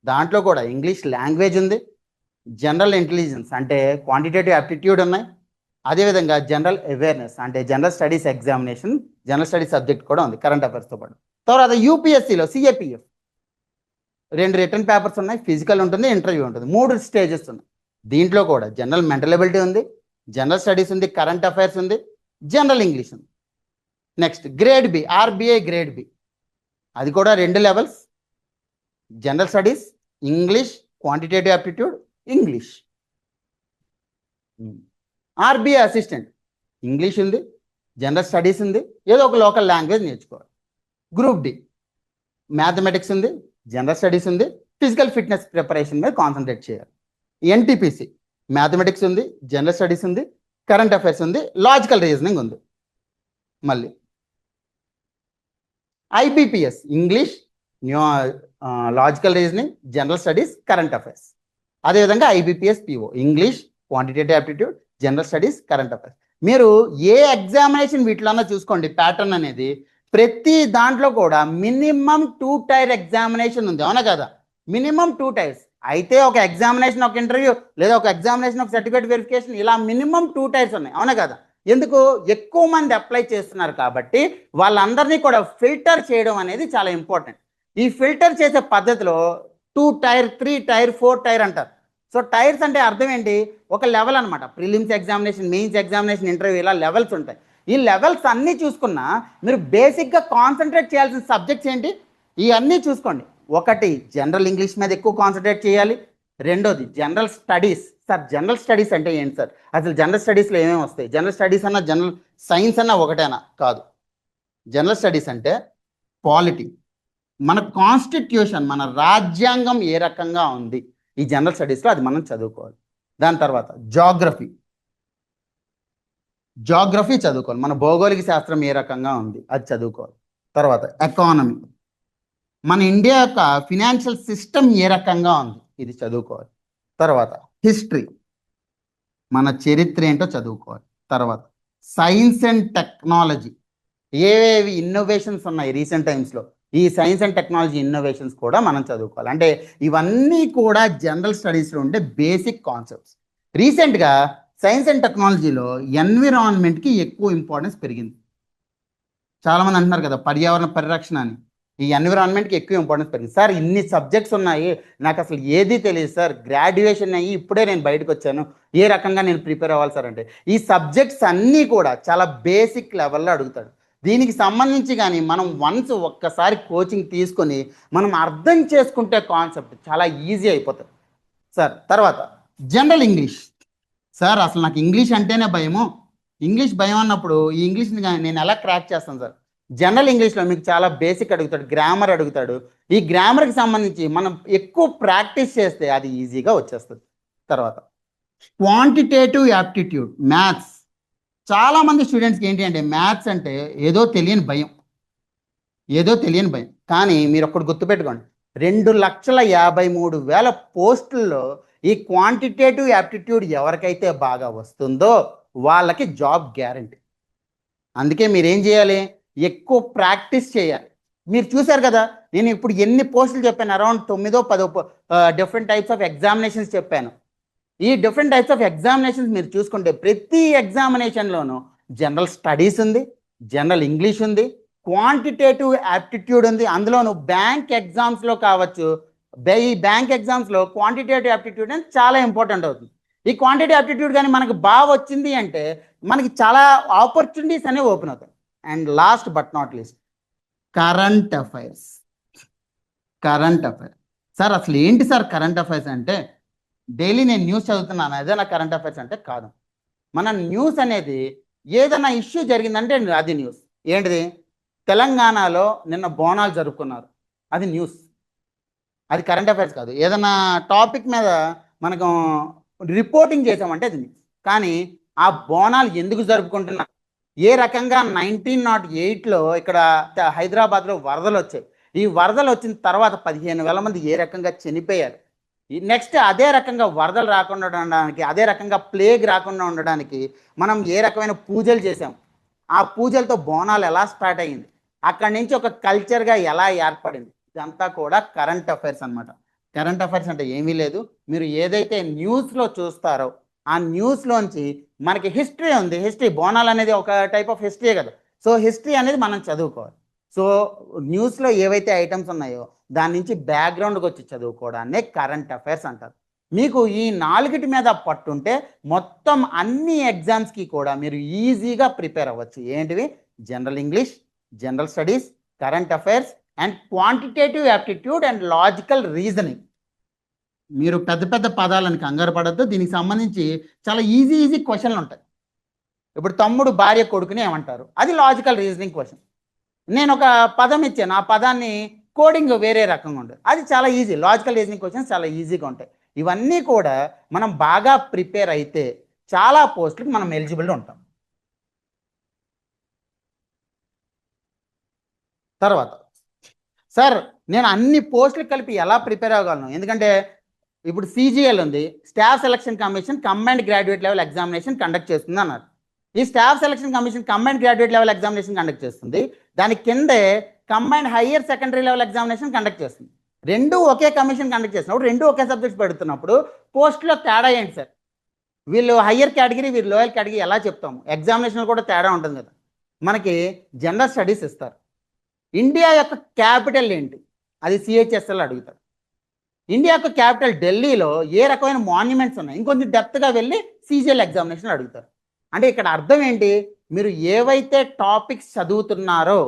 దాంట్లో కూడా ఇంగ్లీష్ లాంగ్వేజ్ ఉంది, జనరల్ ఇంటెలిజెన్స్ అంటే క్వాంటిటేటివ్ యాప్టిట్యూడ్ ఉన్నాయి, అదేవిధంగా జనరల్ అవేర్నెస్ అంటే general studies examination, general studies subject కూడా ఉంది కరెంట్ అఫైర్స్తో పాటు. తర్వాత యూపీఎస్సీలో సిఏపిఎఫ్ 2 రిటర్న్ పేపర్స్ ఉన్నాయి, ఫిజికల్ ఉంటుంది, ఇంటర్వ్యూ ఉంటుంది, 3 స్టేజెస్ ఉన్నాయి. దీంట్లో కూడా జనరల్ మెంటల్ ఎబిలిటీ ఉంది, జనరల్ స్టడీస్ ఉంది, కరెంట్ అఫైర్స్ ఉంది, జనరల్ ఇంగ్లీష్ ఉంది. Next grade B, RBI grade B, అది కూడా 2 levels, general studies, English, quantitative aptitude, English. RBI assistant, English ఉంది, జనరల్ స్టడీస్ ఉంది, ఏదో ఒక లోకల్ లాంగ్వేజ్ నేర్చుకోవాలి. గ్రూప్ డి, మ్యాథమెటిక్స్ ఉంది, జనరల్ స్టడీస్ ఉంది, ఫిజికల్ ఫిట్నెస్ ప్రిపరేషన్ మీద కాన్సన్ట్రేట్ చేయాలి. ఎన్టీపీసీ మ్యాథమెటిక్స్ ఉంది, జనరల్ స్టడీస్ ఉంది, కరెంట్ అఫైర్స్ ఉంది, లాజికల్ రీజనింగ్ ఉంది. మళ్ళీ IBPS English, logical reasoning, general studies, current affairs. అదేవిధంగా IBPS PO English, quantitative aptitude, general studies, current affairs. మీరు ఏ ఎగ్జామినేషన్ వీటిలో చూసుకోండి, ప్యాటర్న్ అనేది ప్రతి దాంట్లో కూడా మినిమం 2 tier ఎగ్జామినేషన్ ఉంది, అవునా కదా? Minimum 2 tiers. అయితే ఒక ఎగ్జామినేషన్, ఒక ఇంటర్వ్యూ, లేదా ఒక ఎగ్జామినేషన్, ఒక సర్టిఫికేట్ వెరిఫికేషన్, ఇలా మినిమం 2 tiers ఉన్నాయి, అవునా కదా? ఎందుకు? ఎక్కువ మంది అప్లై చేస్తున్నారు కాబట్టి వాళ్ళందరినీ కూడా ఫిల్టర్ చేయడం అనేది చాలా ఇంపార్టెంట్. ఈ ఫిల్టర్ చేసే పద్ధతిలో 2 tier, 3 tier, 4 tier అంటారు. సో టైర్స్ అంటే అర్థం ఏంటి? ఒక లెవెల్ అనమాట. Prelims examination, mains examination, interview, ఇలా లెవెల్స్ ఉంటాయి. ఈ లెవెల్స్ అన్నీ చూసుకున్నా మీరు బేసిక్గా కాన్సన్ట్రేట్ చేయాల్సిన సబ్జెక్ట్స్ ఏంటి? ఇవన్నీ చూసుకోండి. ఒకటి, జనరల్ ఇంగ్లీష్ మీద ఎక్కువ కాన్సన్ట్రేట్ చేయాలి. రెండోది general studies. Sir general studies అంటే ఏంటి సార్? అసలు జనరల్ స్టడీస్లో ఏమేమి వస్తాయి? జనరల్ స్టడీస్ అన్నా, జనరల్ సైన్స్ అన్నా ఒకటేనా? కాదు. జనరల్ స్టడీస్ అంటే పాలిటీ, మన కాన్స్టిట్యూషన్, మన రాజ్యాంగం ఏ రకంగా ఉంది, ఈ జనరల్ స్టడీస్లో అది మనం చదువుకోవాలి. దాని తర్వాత జాగ్రఫీ చదువుకోవాలి, మన భౌగోళిక శాస్త్రం ఏ రకంగా ఉంది అది చదువుకోవాలి. తర్వాత ఎకానమీ, మన ఇండియా యొక్క ఫినాన్షియల్ సిస్టమ్ ఏ రకంగా ఉంది ఇది చదువుకోవాలి. తర్వాత హిస్టరీ, మన చరిత్ర ఏంటో చదువుకోవాలి. తర్వాత సైన్స్ అండ్ టెక్నాలజీ, ఏవేవి ఇన్నోవేషన్స్ ఉన్నాయి రీసెంట్ టైమ్స్లో, ఈ సైన్స్ అండ్ టెక్నాలజీ ఇన్నోవేషన్స్ కూడా మనం చదువుకోవాలి. అంటే ఇవన్నీ కూడా జనరల్ స్టడీస్లో ఉండే బేసిక్ కాన్సెప్ట్స్. రీసెంట్గా సైన్స్ అండ్ టెక్నాలజీలో ఎన్విరాన్మెంట్కి ఎక్కువ ఇంపార్టెన్స్ పెరిగింది. చాలామంది అంటున్నారు కదా పర్యావరణ పరిరక్షణ అని. ఈ ఎన్విరాన్మెంట్కి ఎక్కువ ఇంపార్టెన్స్ పెరిగింది. సార్ ఇన్ని సబ్జెక్ట్స్ ఉన్నాయి, నాకు అసలు ఏది తెలియదు సార్, గ్రాడ్యుయేషన్ అయ్యి ఇప్పుడే నేను బయటకు వచ్చాను, ఏ రకంగా నేను ప్రిపేర్ అవ్వాలి సార్ అంటే, ఈ సబ్జెక్ట్స్ అన్నీ కూడా చాలా బేసిక్ లెవెల్లో అడుగుతాడు. దీనికి సంబంధించి కానీ మనం వన్స్ ఒక్కసారి కోచింగ్ తీసుకొని మనం అర్థం చేసుకుంటే కాన్సెప్ట్ చాలా ఈజీ అయిపోతుంది సార్. తర్వాత జనరల్ ఇంగ్లీష్. సార్ అసలు నాకు ఇంగ్లీష్ అంటేనే భయము, ఇంగ్లీష్ భయం అన్నప్పుడు ఈ ఇంగ్లీష్ని నేను ఎలా క్రాక్ చేస్తాను సార్? జనరల్ ఇంగ్లీష్లో మీకు చాలా బేసిక్ అడుగుతాడు, గ్రామర్ అడుగుతాడు. ఈ గ్రామర్కి సంబంధించి మనం ఎక్కువ ప్రాక్టీస్ చేస్తే అది ఈజీగా వచ్చేస్తుంది. తర్వాత క్వాంటిటేటివ్ యాప్టిట్యూడ్, మ్యాథ్స్. చాలామంది స్టూడెంట్స్కి ఏంటి అంటే మ్యాథ్స్ అంటే ఏదో తెలియని భయం, ఏదో తెలియని భయం. కానీ మీరు ఒక్కటి గుర్తుపెట్టుకోండి, 2,53,000 పోస్టుల్లో ఈ క్వాంటిటేటివ్ యాప్టిట్యూడ్ ఎవరికైతే బాగా వస్తుందో వాళ్ళకి జాబ్ గ్యారంటీ. అందుకే మీరేం చేయాలి, ఎక్కువ ప్రాక్టీస్ చేయాలి. మీరు చూశారు కదా నేను ఇప్పుడు ఎన్ని పోస్టులు చెప్పాను, around 9-10 different types of examinations చెప్పాను. ఈ డిఫరెంట్ టైప్స్ ఆఫ్ ఎగ్జామినేషన్స్ మీరు చూసుకుంటే ప్రతి ఎగ్జామినేషన్లోనూ జనరల్ స్టడీస్ ఉంది, జనరల్ ఇంగ్లీష్ ఉంది, క్వాంటిటేటివ్ యాప్టిట్యూడ్ ఉంది. అందులోనూ బ్యాంక్ ఎగ్జామ్స్లో కావచ్చు, ఈ బ్యాంక్ ఎగ్జామ్స్లో క్వాంటిటేటివ్ యాప్టిట్యూడ్ అనేది చాలా ఇంపార్టెంట్ అవుతుంది. ఈ క్వాంటిటేటివ్ యాప్టిట్యూడ్ కానీ మనకు బాగా వచ్చింది అంటే మనకి చాలా ఆపర్చునిటీస్ అనేవి ఓపెన్ అవుతాయి. And last but not least current affairs. Current affairs sir అసలు ఏంటి సార్ కరెంట్ అఫైర్స్ అంటే? డైలీ నేను న్యూస్ చదువుతున్నాను అదే నా కరెంట్ అఫైర్స్ అంటే? కాదు. మన న్యూస్ అనేది ఏదైనా ఇష్యూ జరిగిందంటే అది న్యూస్. ఏంటిది? తెలంగాణలో నిన్న బోనాలు జరుపుకున్నారు, అది న్యూస్, అది కరెంట్ అఫైర్స్ కాదు. ఏదైనా టాపిక్ మీద మనకు రిపోర్టింగ్ చేసామంటే అది న్యూస్. కానీ ఆ బోనాలు ఎందుకు జరుపుకుంటున్నారు, ఏ రకంగా 1908లో ఇక్కడ హైదరాబాద్లో వరదలు వచ్చాయి, ఈ వరదలు వచ్చిన తర్వాత 15,000 మంది ఏ రకంగా చనిపోయారు, నెక్స్ట్ అదే రకంగా వరదలు రాకుండా ఉండడానికి, అదే రకంగా ప్లేగ్ రాకుండా ఉండడానికి మనం ఏ రకమైన పూజలు చేసాం, ఆ పూజలతో బోనాలు ఎలా స్టార్ట్ అయ్యింది, అక్కడి నుంచి ఒక కల్చర్గా ఎలా ఏర్పడింది, ఇదంతా కూడా కరెంట్ అఫైర్స్ అనమాట. కరెంట్ అఫైర్స్ అంటే ఏమీ లేదు, మీరు ఏదైతే న్యూస్లో చూస్తారో ఆ న్యూస్లోంచి మనకి హిస్టరీ ఉంది, హిస్టరీ బోనాలు అనేది ఒక టైప్ ఆఫ్ హిస్టరీ కదా, సో హిస్టరీ అనేది మనం చదువుకోవాలి. సో న్యూస్లో ఏవైతే ఐటమ్స్ ఉన్నాయో దాని నుంచి బ్యాక్గ్రౌండ్కి వచ్చి చదువుకోవడాన్నే కరెంట్ అఫైర్స్ అంటారు. మీకు ఈ 4 మీద పట్టుంటే మొత్తం అన్ని ఎగ్జామ్స్కి కూడా మీరు ఈజీగా ప్రిపేర్ అవ్వచ్చు. ఏంటివి? General English, general studies, current affairs and quantitative aptitude and logical reasoning. మీరు పెద్ద పెద్ద పదాలను కంగారు పడద్దు, దీనికి సంబంధించి చాలా ఈజీ క్వశ్చన్లు ఉంటాయి. ఇప్పుడు తమ్ముడు భార్య కొడుకుని ఏమంటారు, అది లాజికల్ రీజనింగ్ క్వశ్చన్. నేను ఒక పదం ఇచ్చాను, ఆ పదాన్ని కోడింగ్ వేరే రకంగా ఉంటుంది, అది చాలా ఈజీ. లాజికల్ రీజనింగ్ క్వశ్చన్స్ చాలా ఈజీగా ఉంటాయి. ఇవన్నీ కూడా మనం బాగా ప్రిపేర్ అయితే చాలా పోస్టులకు మనం ఎలిజిబుల్ ఉంటాం. తర్వాత సార్ నేను అన్ని పోస్టులకు కలిపి ఎలా ప్రిపేర్ అవ్వగలను? ఎందుకంటే ఇప్పుడు CGL ఉంది, staff selection commission combined graduate level examination conduct చేస్తుంది అన్నారు. ఈ staff selection commission combined graduate level examination conduct చేస్తుంది, దాని కిందే combined higher secondary level examination conduct చేస్తుంది. రెండు ఒకే కమిషన్ కండక్ట్ చేసినప్పుడు, రెండు ఒకే సబ్జెక్ట్స్ పెడుతున్నప్పుడు పోస్టులో తేడా ఏంటి సార్? వీళ్ళు హయ్యర్ కేటగిరీ, వీళ్ళు లోయర్ కేటగిరీ ఎలా చెప్తాము? ఎగ్జామినేషన్లో కూడా తేడా ఉంటుంది కదా. మనకి జనరల్ స్టడీస్ ఇస్తారు, ఇండియా యొక్క క్యాపిటల్ ఏంటి అది CHSL అడుగుతారు. ఇండియా యొక్క క్యాపిటల్ ఢిల్లీలో ఏ రకమైన మాన్యుమెంట్స్ ఉన్నాయి, ఇంకొంచెం డెప్త్గా వెళ్ళి CGL ఎగ్జామినేషన్ అడుగుతారు. అంటే ఇక్కడ అర్థం ఏంటి, మీరు ఏవైతే టాపిక్స్ చదువుతున్నారో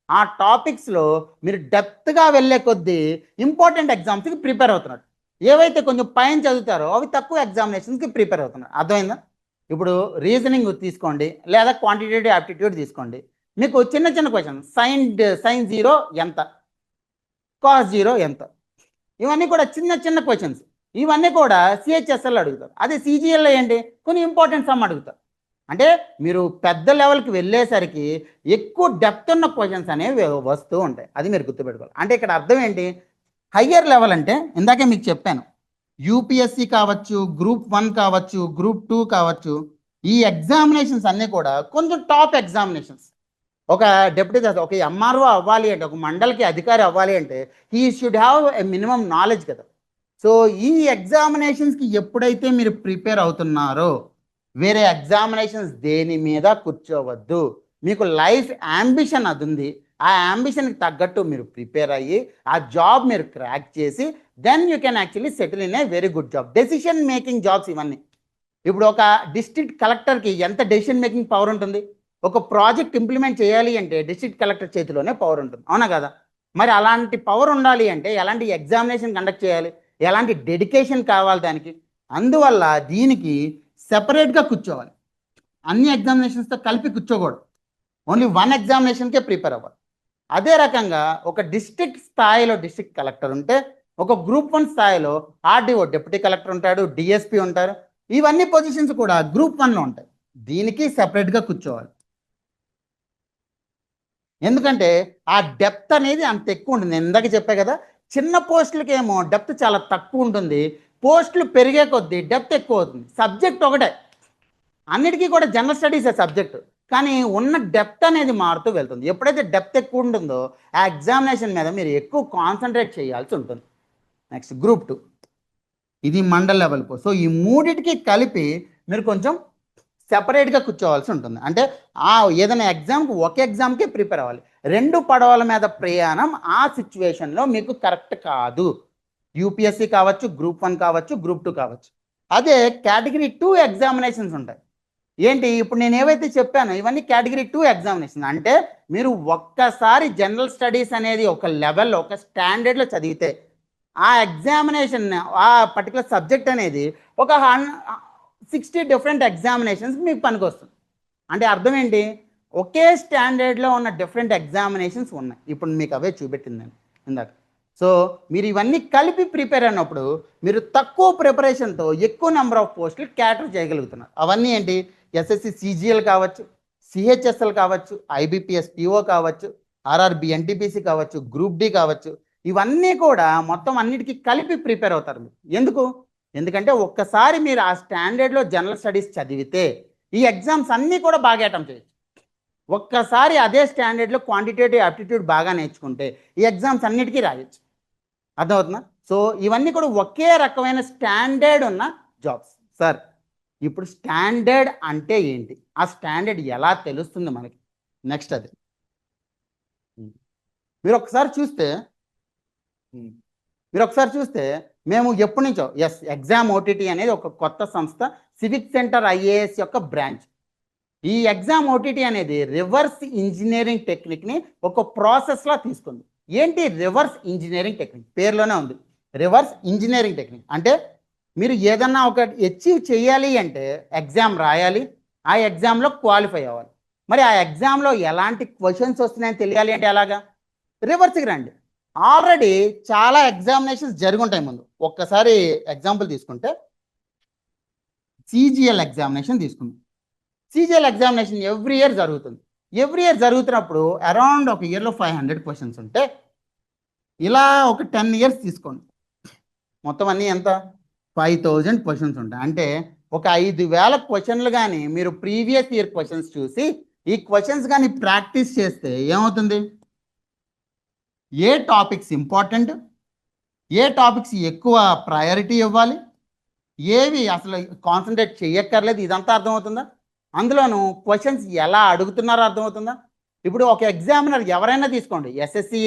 ఆ టాపిక్స్లో మీరు డెప్త్గా వెళ్ళే కొద్దీ ఇంపార్టెంట్ ఎగ్జామ్స్కి ప్రిపేర్ అవుతున్నారు. ఏవైతే కొంచెం పైన చదువుతారో అవి తక్కువ ఎగ్జామినేషన్స్కి ప్రిపేర్ అవుతున్నారు. అర్థమైందా? ఇప్పుడు రీజనింగ్ తీసుకోండి, లేదా క్వాంటిటేటివ్ యాప్టిట్యూడ్ తీసుకోండి. మీకు చిన్న చిన్న క్వశ్చన్, సైన్ 0 ఎంత, కాస్ 0 ఎంత, ఇవన్నీ కూడా చిన్న చిన్న క్వశ్చన్స్. ఇవన్నీ కూడా CHSL అడుగుతారు. అదే CGLలో ఏంటి, కొన్ని ఇంపార్టెంట్ సమ్ అడుగుతారు. అంటే మీరు పెద్ద లెవెల్కి వెళ్ళేసరికి ఎక్కువ డెప్త్ ఉన్న క్వశ్చన్స్ అనేవి వస్తూ ఉంటాయి, అది మీరు గుర్తుపెట్టుకోవాలి. అంటే ఇక్కడ అర్థం ఏంటి, హయ్యర్ లెవెల్ అంటే ఇందాకే మీకు చెప్పాను, UPSC కావచ్చు, Group 1 కావచ్చు, Group 2 కావచ్చు, ఈ ఎగ్జామినేషన్స్ అన్నీ కూడా కొంచెం టాప్ ఎగ్జామినేషన్స్. ఒక డెప్యూటీ తహసీల్దార్, ఒక ఎంఆర్ఓ అవ్వాలి అంటే, ఒక మండలికి అధికారి అవ్వాలి అంటే he should have a minimum knowledge కదా. సో ఈ ఎగ్జామినేషన్స్కి ఎప్పుడైతే మీరు ప్రిపేర్ అవుతున్నారో వేరే ఎగ్జామినేషన్స్ దేని మీద కూర్చోవద్దు. మీకు లైఫ్ యాంబిషన్ అది ఉంది, ఆ యాంబిషన్కి తగ్గట్టు మీరు ప్రిపేర్ అయ్యి ఆ జాబ్ మీరు క్రాక్ చేసి then you can actually settle in a very good job. Decision making jobs ఇవన్నీ. ఇప్పుడు ఒక డిస్ట్రిక్ట్ కలెక్టర్కి ఎంత డెసిషన్ మేకింగ్ పవర్ ఉంటుంది? ఒక ప్రాజెక్ట్ ఇంప్లిమెంట్ చేయాలి అంటే డిస్ట్రిక్ట్ కలెక్టర్ చేతిలోనే పవర్ ఉంటుంది, అవునా కదా? మరి అలాంటి పవర్ ఉండాలి అంటే ఎలాంటి ఎగ్జామినేషన్ కండక్ట్ చేయాలి, ఎలాంటి డెడికేషన్ కావాలి దానికి. అందువల్ల దీనికి సెపరేట్గా కూర్చోవాలి, అన్ని ఎగ్జామినేషన్స్తో కలిపి కూర్చోకూడదు. ఓన్లీ వన్ ఎగ్జామినేషన్కే ప్రిపేర్ అవ్వాలి. అదే రకంగా ఒక డిస్ట్రిక్ట్ స్థాయిలో డిస్ట్రిక్ట్ కలెక్టర్ ఉంటే, ఒక గ్రూప్ 1 స్థాయిలో ఆర్డీఓ డిప్యూటీ కలెక్టర్ ఉంటాడు, డిఎస్పీ ఉంటారు. ఇవన్నీ పొజిషన్స్ కూడా గ్రూప్ 1లో ఉంటాయి. దీనికి సెపరేట్గా కూర్చోవాలి. ఎందుకంటే ఆ డెప్త్ అనేది అంత ఎక్కువ ఉంటుంది. నేను ఇందాక చెప్పా కదా, చిన్న పోస్టులకి ఏమో డెప్త్ చాలా తక్కువ ఉంటుంది, పోస్టులు పెరిగే కొద్దీ డెప్త్ ఎక్కువ అవుతుంది. సబ్జెక్ట్ ఒకటే, అన్నిటికీ కూడా జనరల్ స్టడీస్ సబ్జెక్టు, కానీ ఉన్న డెప్త్ అనేది మారుతూ వెళ్తుంది. ఎప్పుడైతే డెప్త్ ఎక్కువ ఉంటుందో ఆ ఎగ్జామినేషన్ మీద మీరు ఎక్కువ కాన్సన్ట్రేట్ చేయాల్సి ఉంటుంది. నెక్స్ట్ గ్రూప్ 2, ఇది మండల్ లెవెల్ పోస్ట్. సో ఈ మూడింటికి కలిపి మీరు కొంచెం సెపరేట్గా కూర్చోవాల్సి ఉంటుంది. అంటే ఏదైనా ఎగ్జామ్కి ఒక ఎగ్జామ్కే ప్రిపేర్ అవ్వాలి. 2 పడవల మీద ప్రయాణం ఆ సిచ్యువేషన్లో మీకు కరెక్ట్ కాదు. యూపీఎస్సీ కావచ్చు, గ్రూప్ 1 కావచ్చు, గ్రూప్ 2 కావచ్చు. అదే కేటగిరీ 2 ఎగ్జామినేషన్స్ ఉంటాయి. ఏంటి ఇప్పుడు నేను ఏవైతే చెప్పానో ఇవన్నీ కేటగిరీ 2 ఎగ్జామినేషన్. అంటే మీరు ఒక్కసారి జనరల్ స్టడీస్ అనేది ఒక లెవెల్లో ఒక స్టాండర్డ్లో చదివితే ఆ ఎగ్జామినేషన్ ఆ పర్టికులర్ సబ్జెక్ట్ అనేది ఒక 60 డిఫరెంట్ ఎగ్జామినేషన్స్ మీకు పనికొస్తుంది. అంటే అర్థం ఏంటి, ఒకే స్టాండర్డ్లో ఉన్న డిఫరెంట్ ఎగ్జామినేషన్స్ ఉన్నాయి. ఇప్పుడు మీకు అవే చూపెట్టిందని ఇందాక. సో మీరు ఇవన్నీ కలిపి ప్రిపేర్ అయినప్పుడు మీరు తక్కువ ప్రిపరేషన్తో ఎక్కువ నెంబర్ ఆఫ్ పోస్టులు క్యాటర్ చేయగలుగుతున్నారు. అవన్నీ ఏంటి, ఎస్ఎస్సి సిజిఎల్ కావచ్చు, సిహెచ్ఎస్ఎల్ కావచ్చు, ఐబిపిఎస్ పిఓ కావచ్చు, ఆర్ఆర్బి ఎన్టీపీసీ కావచ్చు, గ్రూప్ డి కావచ్చు. ఇవన్నీ కూడా మొత్తం అన్నిటికీ కలిపి ప్రిపేర్ అవుతారు మీరు. ఎందుకంటే ఒక్కసారి మీరు ఆ స్టాండర్డ్లో జనరల్ స్టడీస్ చదివితే ఈ ఎగ్జామ్స్ అన్నీ కూడా బాగా అటెంప్ట్ చేయొచ్చు. ఒక్కసారి అదే స్టాండర్డ్లో క్వాంటిటేటివ్ యాప్టిట్యూడ్ బాగా నేర్చుకుంటే ఈ ఎగ్జామ్స్ అన్నిటికీ రాయొచ్చు. అర్థమవుతుందా? సో ఇవన్నీ కూడా ఒకే రకమైన స్టాండర్డ్ ఉన్న జాబ్స్. సార్ ఇప్పుడు స్టాండర్డ్ అంటే ఏంటి, ఆ స్టాండర్డ్ ఎలా తెలుస్తుంది మనకి? నెక్స్ట్ అది మీరు ఒకసారి చూస్తే మేము ఎప్పటి నుంచో ఎగ్జామ్ ఓటీటీ అనేది ఒక కొత్త సంస్థ, సివిక్ సెంటర్ ఐఏఎస్ యొక్క బ్రాంచ్. ఈ ఎగ్జామ్ ఓటీటీ అనేది రివర్స్ ఇంజనీరింగ్ టెక్నిక్ని ఒక ప్రాసెస్లా తీసుకుంది. ఏంటి రివర్స్ ఇంజనీరింగ్ టెక్నిక్? పేరులోనే ఉంది రివర్స్ ఇంజనీరింగ్ టెక్నిక్. అంటే మీరు ఏదన్నా ఒక అచీవ్ చేయాలి అంటే ఎగ్జామ్ రాయాలి, ఆ ఎగ్జామ్లో క్వాలిఫై అవ్వాలి. మరి ఆ ఎగ్జామ్లో ఎలాంటి క్వశ్చన్స్ వస్తున్నాయని తెలియాలి అంటే ఎలాగా? రివర్స్కి రండి. ఆల్రెడీ చాలా ఎగ్జామినేషన్స్ జరుగుంటాయి ముందు. ఒక్కసారి ఎగ్జాంపుల్ తీసుకుంటే సిజిఎల్ ఎగ్జామినేషన్ తీసుకుందాం. సిజిఎల్ ఎగ్జామినేషన్ ఎవ్రీ ఇయర్ జరుగుతుంది. ఎవ్రీ ఇయర్ జరుగుతున్నప్పుడు అరౌండ్ ఒక ఇయర్లో 500 క్వశ్చన్స్ ఉంటే ఇలా ఒక 10 ఇయర్స్ తీసుకోండి, మొత్తం అన్నీ ఎంత 5000 క్వశ్చన్స్ ఉంటాయి. అంటే ఒక 5000 క్వశ్చన్లు కానీ మీరు ప్రీవియస్ ఇయర్ క్వశ్చన్స్ చూసి ఈ క్వశ్చన్స్ కానీ ప్రాక్టీస్ చేస్తే ఏమవుతుంది, ఏ టాపిక్స్ ఇంపార్టెంట్, ఏ టాపిక్స్ ఎక్కువ ప్రయారిటీ ఇవ్వాలి, ఏవి అసలు కాన్సన్ట్రేట్ చేయక్కర్లేదు, ఇదంతా అర్థమవుతుందా? అందులోనూ క్వశ్చన్స్ ఎలా అడుగుతున్నారో అర్థమవుతుందా? ఇప్పుడు ఒక ఎగ్జామినర్ ఎవరైనా తీసుకోండి, ఎస్ఎస్సి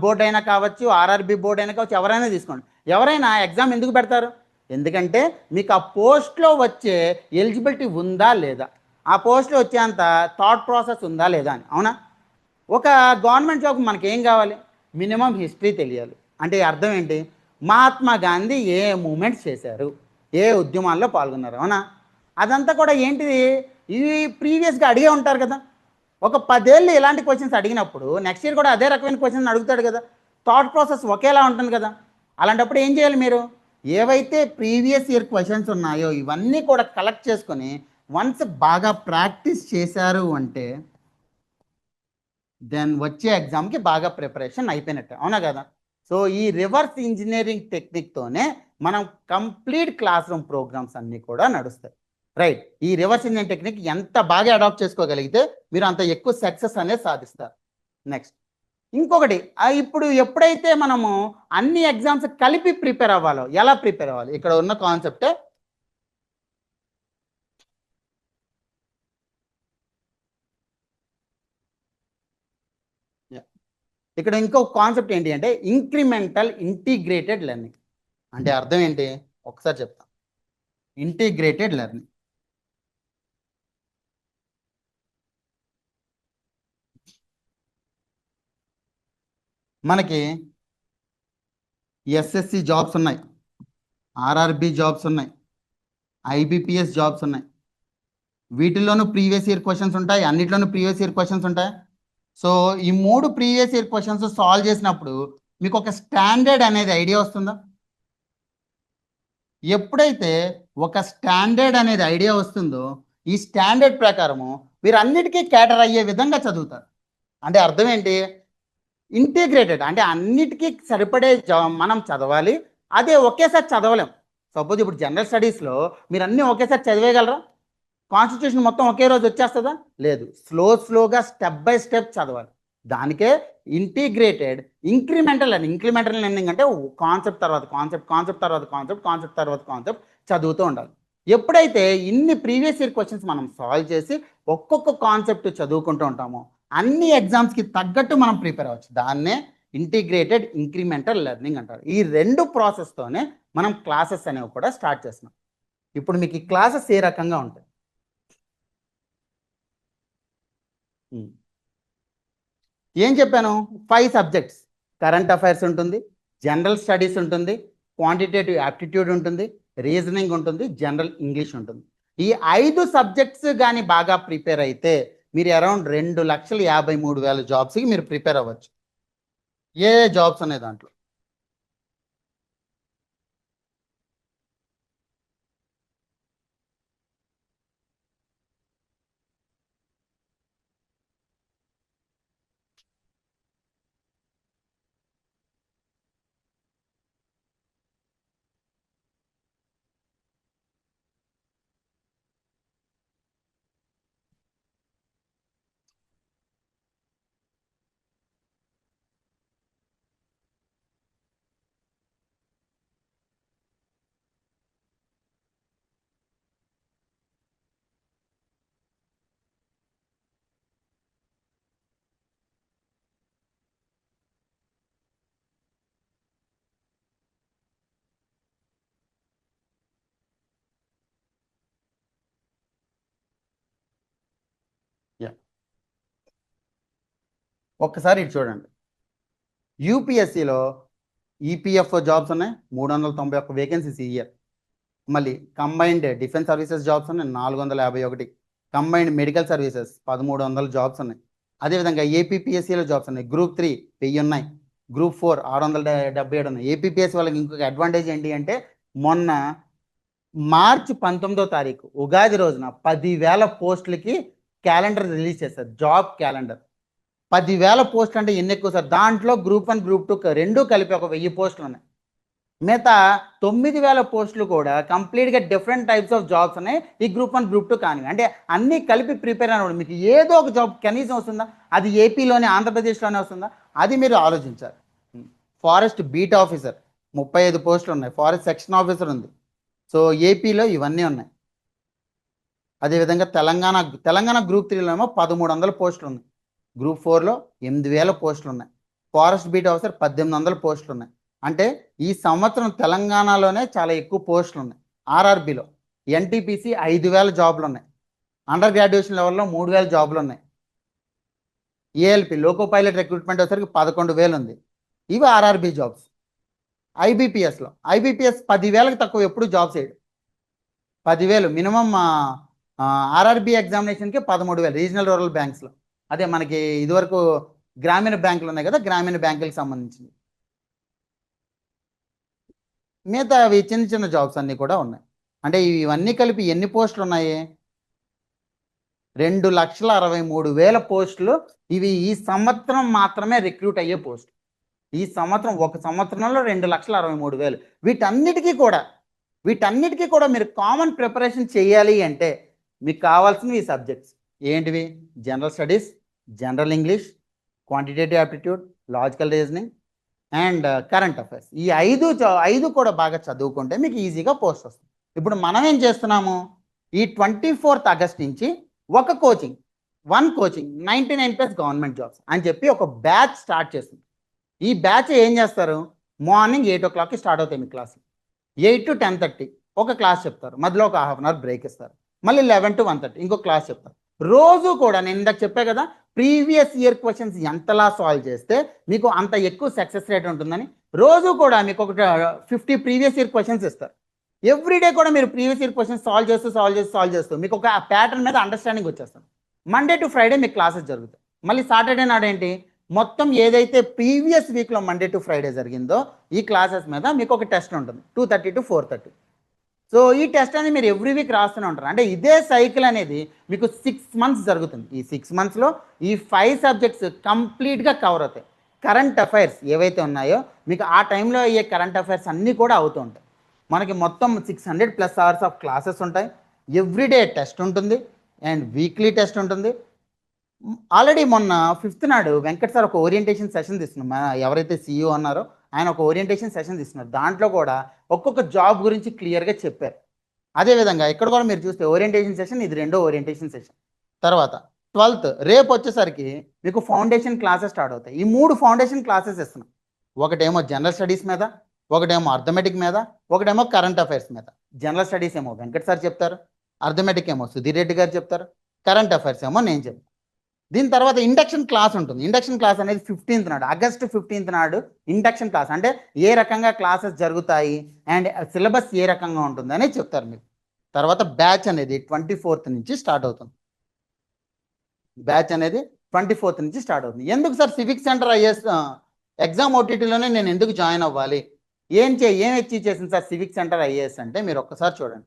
బోర్డు అయినా కావచ్చు, ఆర్ఆర్బి బోర్డు అయినా కావచ్చు, ఎవరైనా తీసుకోండి. ఎవరైనా ఎగ్జామ్ ఎందుకు పెడతారు? ఎందుకంటే మీకు ఆ పోస్ట్లో వచ్చే ఎలిజిబిలిటీ ఉందా లేదా, ఆ పోస్ట్లో వచ్చేంత థాట్ ప్రాసెస్ ఉందా లేదా అని. అవునా? ఒక గవర్నమెంట్ జాబ్ మనకి ఏం కావాలి, మినిమం హిస్టరీ తెలియాలి. అంటే అర్థం ఏంటి, మహాత్మా గాంధీ ఏ మూమెంట్స్ చేశారు, ఏ ఉద్యమాల్లో పాల్గొన్నారు, అవునా? అదంతా కూడా ఏంటిది, ఇవి ప్రీవియస్గా అడిగే ఉంటారు కదా. ఒక 10 ఏళ్ళు ఇలాంటి క్వశ్చన్స్ అడిగినప్పుడు నెక్స్ట్ ఇయర్ కూడా అదే రకమైన క్వశ్చన్ అడుగుతాడు కదా. థాట్ ప్రాసెస్ ఒకేలా ఉంటుంది కదా. అలాంటప్పుడు ఏం చేయాలి, మీరు ఏవైతే ప్రీవియస్ ఇయర్ క్వశ్చన్స్ ఉన్నాయో ఇవన్నీ కూడా కలెక్ట్ చేసుకొని వన్స్ బాగా ప్రాక్టీస్ చేశారు అంటే దెన్ వచ్చే ఎగ్జామ్కి బాగా ప్రిపరేషన్ అయిపోయినట్టు, అవునా కదా? సో ఈ రివర్స్ ఇంజనీరింగ్ టెక్నిక్తోనే మనం కంప్లీట్ క్లాస్ రూమ్ ప్రోగ్రామ్స్ అన్నీ కూడా నడుస్తాయి. రైట్. ఈ రివర్స్ ఇంజిన్ టెక్నిక్ ఎంత బాగా అడాప్ట్ చేసుకోగలిగితే మీరు అంత ఎక్కువ సక్సెస్ అనేది సాధిస్తారు. నెక్స్ట్ ఇంకొకటి, ఇప్పుడు ఎప్పుడైతే మనము అన్ని ఎగ్జామ్స్ కలిపి ప్రిపేర్ అవ్వాలో ఎలా ప్రిపేర్ అవ్వాలి, ఇక్కడ ఉన్న కాన్సెప్టే ఇక్కడ ఇంకో కాన్సెప్ట్ ఏంటి అంటే ఇంక్రిమెంటల్ ఇంటిగ్రేటెడ్ లెర్నింగ్. అంటే అర్థం ఏంటి ఒకసారి చెప్తాను. ఇంటిగ్రేటెడ్ లెర్నింగ్ మనకి ఎస్ఎస్సి జాబ్స్ ఉన్నాయి, ఆర్ఆర్బి జాబ్స్ ఉన్నాయి, ఐబిపిఎస్ జాబ్స్ ఉన్నాయి. వీటిల్లోనూ ప్రీవియస్ ఇయర్ క్వశ్చన్స్ ఉంటాయి, అన్నిట్లోనూ ప్రీవియస్ ఇయర్ క్వశ్చన్స్ ఉంటాయి. సో ఈ 3 ప్రీవియస్ ఇయర్ క్వశ్చన్స్ సాల్వ్ చేసినప్పుడు మీకు ఒక స్టాండర్డ్ అనేది ఐడియా వస్తుందా? ఎప్పుడైతే ఒక స్టాండర్డ్ అనేది ఐడియా వస్తుందో ఈ స్టాండర్డ్ ప్రకారము మీరు అన్నిటికీ క్యాటర్ అయ్యే విధంగా చదువుతారు. అంటే అర్థం ఏంటి, ఇంటిగ్రేటెడ్ అంటే అన్నిటికీ సరిపడే మనం చదవాలి. అదే ఒకేసారి చదవలేం. సపోజ్ ఇప్పుడు జనరల్ స్టడీస్లో మీరు అన్నీ ఒకేసారి చదివేయగలరా? కాన్స్టిట్యూషన్ మొత్తం ఒకే రోజు వచ్చేస్తుందా? లేదు. స్లోగా స్టెప్ బై స్టెప్ చదవాలి. దానికే ఇంటిగ్రేటెడ్ ఇంక్రిమెంటల్ లెర్నింగ్ అంటే కాన్సెప్ట్ తర్వాత కాన్సెప్ట్ చదువుతూ ఉండాలి. ఎప్పుడైతే ఇన్ని ప్రీవియస్ ఇయర్ క్వశ్చన్స్ మనం సాల్వ్ చేసి ఒక్కొక్క కాన్సెప్ట్ చదువుకుంటూ ఉంటామో అన్ని ఎగ్జామ్స్కి తగ్గట్టు మనం ప్రిపేర్ అవ్వచ్చు. దాన్నే ఇంటిగ్రేటెడ్ ఇంక్రిమెంటల్ లెర్నింగ్ అంటారు. ఈ 2 ప్రాసెస్తోనే మనం క్లాసెస్ అనేవి కూడా స్టార్ట్ చేస్తున్నాం. ఇప్పుడు మీకు ఈ క్లాసెస్ ఏ రకంగా ఉంటాయి? ఏం చెప్పాను? 5 సబ్జెక్ట్స్. కరెంట్ అఫైర్స్ ఉంటుంది, జనరల్ స్టడీస్ ఉంటుంది, క్వాంటిటేటివ్ యాప్టిట్యూడ్ ఉంటుంది, రీజనింగ్ ఉంటుంది, జనరల్ ఇంగ్లీష్ ఉంటుంది. ఈ 5 సబ్జెక్ట్స్ కానీ బాగా ప్రిపేర్ అయితే మీరు అరౌండ్ 2,53,000 జాబ్స్కి మీరు ప్రిపేర్ అవ్వచ్చు. ఏ జాబ్స్ అనే దాంట్లో ఒక్కసారి ఇటు చూడండి. యూపీఎస్సిలో ఈపీఎఫ్ఓ జాబ్స్ ఉన్నాయి, 391 వేకెన్సీస్ ఈ ఇయర్. మళ్ళీ కంబైన్డ్ డిఫెన్స్ సర్వీసెస్ జాబ్స్ ఉన్నాయి 451, కంబైన్డ్ మెడికల్ సర్వీసెస్ 1,300 జాబ్స్ ఉన్నాయి. అదేవిధంగా ఏపీపీఎస్సీలో జాబ్స్ ఉన్నాయి. గ్రూప్ 3 1000 ఉన్నాయి, గ్రూప్ 4 677 ఉన్నాయి. ఏపీపీఎస్సీ వాళ్ళకి ఇంకొక అడ్వాంటేజ్ ఏంటి అంటే మొన్న మార్చి 19వ తారీఖు ఉగాది రోజున 10,000 పోస్టులకి క్యాలెండర్ రిలీజ్ చేశారు. జాబ్ క్యాలెండర్ 10,000 పోస్టులు అంటే ఎన్ని ఎక్కువ సార్? దాంట్లో గ్రూప్ 1 గ్రూప్ 2 రెండూ కలిపి ఒక 1000 పోస్టులు ఉన్నాయి. మిగతా 9,000 పోస్టులు కూడా కంప్లీట్గా డిఫరెంట్ టైప్స్ ఆఫ్ జాబ్స్ ఉన్నాయి. ఈ గ్రూప్ 1 గ్రూప్ 2 కానీ అంటే అన్నీ కలిపి ప్రిపేర్ అయినప్పుడు మీకు ఏదో ఒక జాబ్ కనీసం వస్తుందా? అది ఏపీలోనే ఆంధ్రప్రదేశ్లోనే వస్తుందా? అది మీరు ఆలోచించాలి. ఫారెస్ట్ బీట్ ఆఫీసర్ 35 పోస్టులు ఉన్నాయి, ఫారెస్ట్ సెక్షన్ ఆఫీసర్ ఉంది. సో ఏపీలో ఇవన్నీ ఉన్నాయి. అదేవిధంగా తెలంగాణ గ్రూప్ 3లో ఏమో 1,300 పోస్టులు ఉన్నాయి, గ్రూప్ 4లో 8,000 పోస్టులు ఉన్నాయి, ఫారెస్ట్ బీట్ ఆఫీసర్ 1,800 పోస్టులు ఉన్నాయి. అంటే ఈ సంవత్సరం తెలంగాణలోనే చాలా ఎక్కువ పోస్టులు ఉన్నాయి. ఆర్ఆర్బిలో ఎన్టీపీసీ 5,000 జాబులు ఉన్నాయి, అండర్ గ్రాడ్యుయేషన్ లెవెల్లో 3,000 జాబులు ఉన్నాయి. ఏఎల్పి లోకో పైలట్ రిక్రూట్మెంట్ వచ్చేసరికి 11,000 ఉంది. ఇవి ఆర్ఆర్బి జాబ్స్. ఐబీపీఎస్ 10,000కి తక్కువ ఎప్పుడు జాబ్స్ వేయడు. 10,000 మినిమం. ఆర్ఆర్బి ఎగ్జామినేషన్కి 13,000 రీజనల్ రూరల్ బ్యాంక్స్లో. అదే మనకి ఇదివరకు గ్రామీణ బ్యాంకులు ఉన్నాయి కదా, గ్రామీణ బ్యాంకులకు సంబంధించింది. మిగతా అవి చిన్న చిన్న జాబ్స్ అన్నీ కూడా ఉన్నాయి. అంటే ఇవన్నీ కలిపి ఎన్ని పోస్టులు ఉన్నాయి? 2,63,000 పోస్టులు. ఇవి ఈ సంవత్సరం మాత్రమే రిక్రూట్ అయ్యే పోస్టులు. ఈ సంవత్సరం ఒక సంవత్సరంలో 2,63,000. వీటన్నిటికీ కూడా వీటన్నిటికీ కూడా మీరు కామన్ ప్రిపరేషన్ చేయాలి అంటే మీకు కావాల్సినవి ఈ సబ్జెక్ట్స్ ఏంటివి? General studies, general English, quantitative aptitude, logical reasoning and current affairs. ఈ ఐదు కూడా బాగా చదువుకుంటే మీకు ఈజీగా పోస్ట్ వస్తుంది. ఇప్పుడు మనం ఏం చేస్తున్నాము, ఈ 24th ఆగస్ట్ నుంచి ఒక కోచింగ్ 99+ గవర్నమెంట్ జాబ్స్ అని చెప్పి ఒక బ్యాచ్ స్టార్ట్ చేస్తుంది. ఈ బ్యాచ్ ఏం చేస్తారు, మార్నింగ్ 8 o'clockకి స్టార్ట్ అవుతాయి మీ క్లాస్. 8 to 10:30 ఒక క్లాస్ చెప్తారు, మధ్యలో ఒక ½ hour బ్రేక్ ఇస్తారు. మళ్ళీ 11 to 1:30 ఇంకో క్లాస్ చెప్తారు. రోజు కూడా నేను ఇందాక చెప్పా కదా, ప్రీవియస్ ఇయర్ క్వశ్చన్స్ ఎంతలా సాల్వ్ చేస్తే మీకు అంత ఎక్కువ సక్సెస్ రేట్ ఉంటుందని. రోజు కూడా మీకు ఒక 50 ప్రీవియస్ ఇయర్ క్వశ్చన్స్ ఇస్తారు. ఎవ్రీడే కూడా మీరు ప్రీవియస్ ఇయర్ క్వశ్చన్స్ సాల్వ్ చేస్తూ మీకు ఒక ప్యాటర్న్ మీద అండర్స్టాండింగ్ వచ్చేస్తుంది. మండే టు ఫ్రైడే మీకు క్లాసెస్ జరుగుతాయి. మళ్ళీ సాటర్డే నాడు ఏంటి, మొత్తం ఏదైతే ప్రీవియస్ వీక్లో మండే టు ఫ్రైడే జరిగిందో ఈ క్లాసెస్ మీద మీకు ఒక టెస్ట్ ఉంటుంది 2:30 to 4:30. సో ఈ టెస్ట్ అనేది మీరు ఎవ్రీ వీక్ రాస్తూనే ఉంటారు. అంటే ఇదే సైకిల్ అనేది మీకు 6 months జరుగుతుంది. ఈ 6 monthsలో ఈ 5 subjects కంప్లీట్గా కవర్ అవుతాయి. కరెంట్ అఫైర్స్ ఏవైతే ఉన్నాయో మీకు ఆ టైంలో అయ్యే కరెంట్ అఫైర్స్ అన్నీ కూడా అవుతూ ఉంటాయి. మనకి మొత్తం 600+ hours ఆఫ్ క్లాసెస్ ఉంటాయి. ఎవ్రీడే టెస్ట్ ఉంటుంది అండ్ వీక్లీ టెస్ట్ ఉంటుంది. ఆల్రెడీ మొన్న 5th నాడు వెంకట్ సార్ ఒక ఓరియంటేషన్ సెషన్ తీసుకున్నాం. ఎవరైతే CEO అన్నారో ఆయన ఒక ఓరియంటేషన్ సెషన్ తీసుకున్నారు. దాంట్లో కూడా ఒక్కొక్క జాబ్ గురించి క్లియర్గా చెప్పారు. అదేవిధంగా ఇక్కడ కూడా మీరు చూస్తే ఓరియంటేషన్ సెషన్, ఇది రెండో ఓరియంటేషన్ సెషన్. తర్వాత 12th రేపు వచ్చేసరికి మీకు ఫౌండేషన్ క్లాసెస్ స్టార్ట్ అవుతాయి. ఈ 3 ఫౌండేషన్ క్లాసెస్ ఇస్తున్నాం. ఒకటేమో జనరల్ స్టడీస్ మీద, ఒకటేమో అర్థమెటిక్ మీద, ఒకటేమో కరెంట్ అఫైర్స్ మీద. జనరల్ స్టడీస్ ఏమో వెంకట్ సార్ చెప్తారు, అర్థమెటిక్ ఏమో సుధీర్ రెడ్డి గారు చెప్తారు, కరెంట్ అఫైర్స్ ఏమో నేను చెప్తాను. దీని తర్వాత ఇండక్షన్ క్లాస్ ఉంటుంది. ఇండక్షన్ క్లాస్ అనేది 15th నాడు, ఆగస్ట్ 15th నాడు ఇండక్షన్ క్లాస్. అంటే ఏ రకంగా క్లాసెస్ జరుగుతాయి అండ్ సిలబస్ ఏ రకంగా ఉంటుంది అనేది చెప్తారు మీకు. తర్వాత బ్యాచ్ అనేది 24th నుంచి స్టార్ట్ అవుతుంది. బ్యాచ్ అనేది 24th నుంచి స్టార్ట్ అవుతుంది. ఎందుకు sir civic centre IAS exam ఓటీటీలోనే నేను ఎందుకు జాయిన్ అవ్వాలి, ఏం అచీవ్ చేసింది సార్ సివిక్ సెంటర్ ఐఏఎస్ అంటే మీరు ఒక్కసారి చూడండి.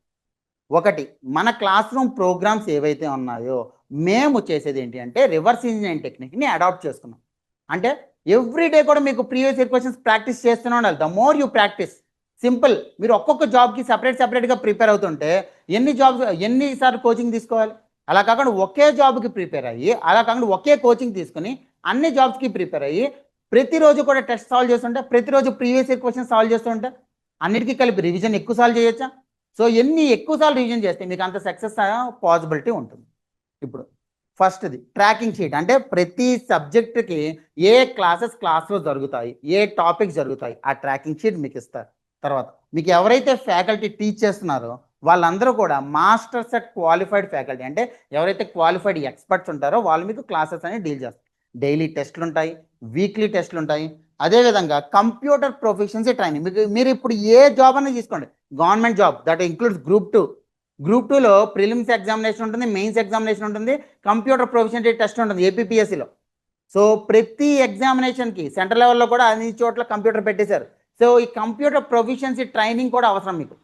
ఒకటి, మన క్లాస్ రూమ్ ప్రోగ్రామ్స్ ఏవైతే ఉన్నాయో మేము చేసేది ఏంటి అంటే రివర్స్ ఇంజనీరింగ్ టెక్నిక్ని అడాప్ట్ చేసుకున్నాం. అంటే ఎవ్రీడే కూడా మీకు ప్రీవియస్ ఇయర్ క్వశ్చన్స్ ప్రాక్టీస్ చేస్తూనే ఉండాలి. The more you practice, simple. మీరు ఒక్కొక్క జాబ్కి సపరేట్గా ప్రిపేర్ అవుతుంటే ఎన్నిసార్లు కోచింగ్ తీసుకోవాలి? అలా కాకుండా ఒకే జాబ్కి ప్రిపేర్ అయ్యి, అలా కాకుండా ఒకే కోచింగ్ తీసుకుని అన్ని జాబ్స్కి ప్రిపేర్ అయ్యి ప్రతిరోజు కూడా టెస్ట్ సాల్వ్ చేస్తుంటే, ప్రతిరోజు ప్రీవియస్ ఇయర్ క్వశ్చన్స్ సాల్వ్ చేస్తుంటే అన్నిటికీ కలిపి రివిజన్ ఎక్కువ సాల్వ్ చేయొచ్చా? సో ఎక్కువసార్లు రివిజన్ చేస్తే మీకు అంత సక్సెస్ పాసిబిలిటీ ఉంటుంది. ఇప్పుడు ఫస్ట్ది ట్రాకింగ్ షీట్. అంటే ప్రతి సబ్జెక్టుకి ఏ క్లాస్లో జరుగుతాయి, ఏ టాపిక్స్ జరుగుతాయి, ఆ ట్రాకింగ్ షీట్ మీకు ఇస్తారు. తర్వాత మీకు ఎవరైతే ఫ్యాకల్టీ టీచ్ చేస్తున్నారో వాళ్ళందరూ కూడా మాస్టర్స్ అట్ క్వాలిఫైడ్ ఫ్యాకల్టీ. అంటే ఎవరైతే క్వాలిఫైడ్ ఎక్స్పర్ట్స్ ఉంటారో వాళ్ళు మీకు క్లాసెస్ అనేవి డీల్ చేస్తారు. డైలీ టెస్ట్లు ఉంటాయి, వీక్లీ టెస్ట్లు ఉంటాయి. అదేవిధంగా కంప్యూటర్ ప్రొఫిషియన్సీ ట్రైనింగ్. మీరు ఇప్పుడు ఏ జాబ్ అనేది తీసుకోండి, government job that includes group 2లో ప్రిలిమ్స్ ఎగ్జామినేషన్ ఉంటుంది, మెయిన్స్ ఎగ్జామినేషన్ ఉంటుంది, కంప్యూటర్ ప్రొఫిషియన్సీ టెస్ట్ ఉంటుంది ఏపీపీఎస్సీలో. సో ప్రతి ఎగ్జామినేషన్కి సెంట్రల్ లెవెల్లో కూడా అన్ని చోట్ల కంప్యూటర్ పెట్టేశారు. సో ఈ కంప్యూటర్ ప్రొఫిషియన్సీ ట్రైనింగ్ కూడా అవసరం మీకు.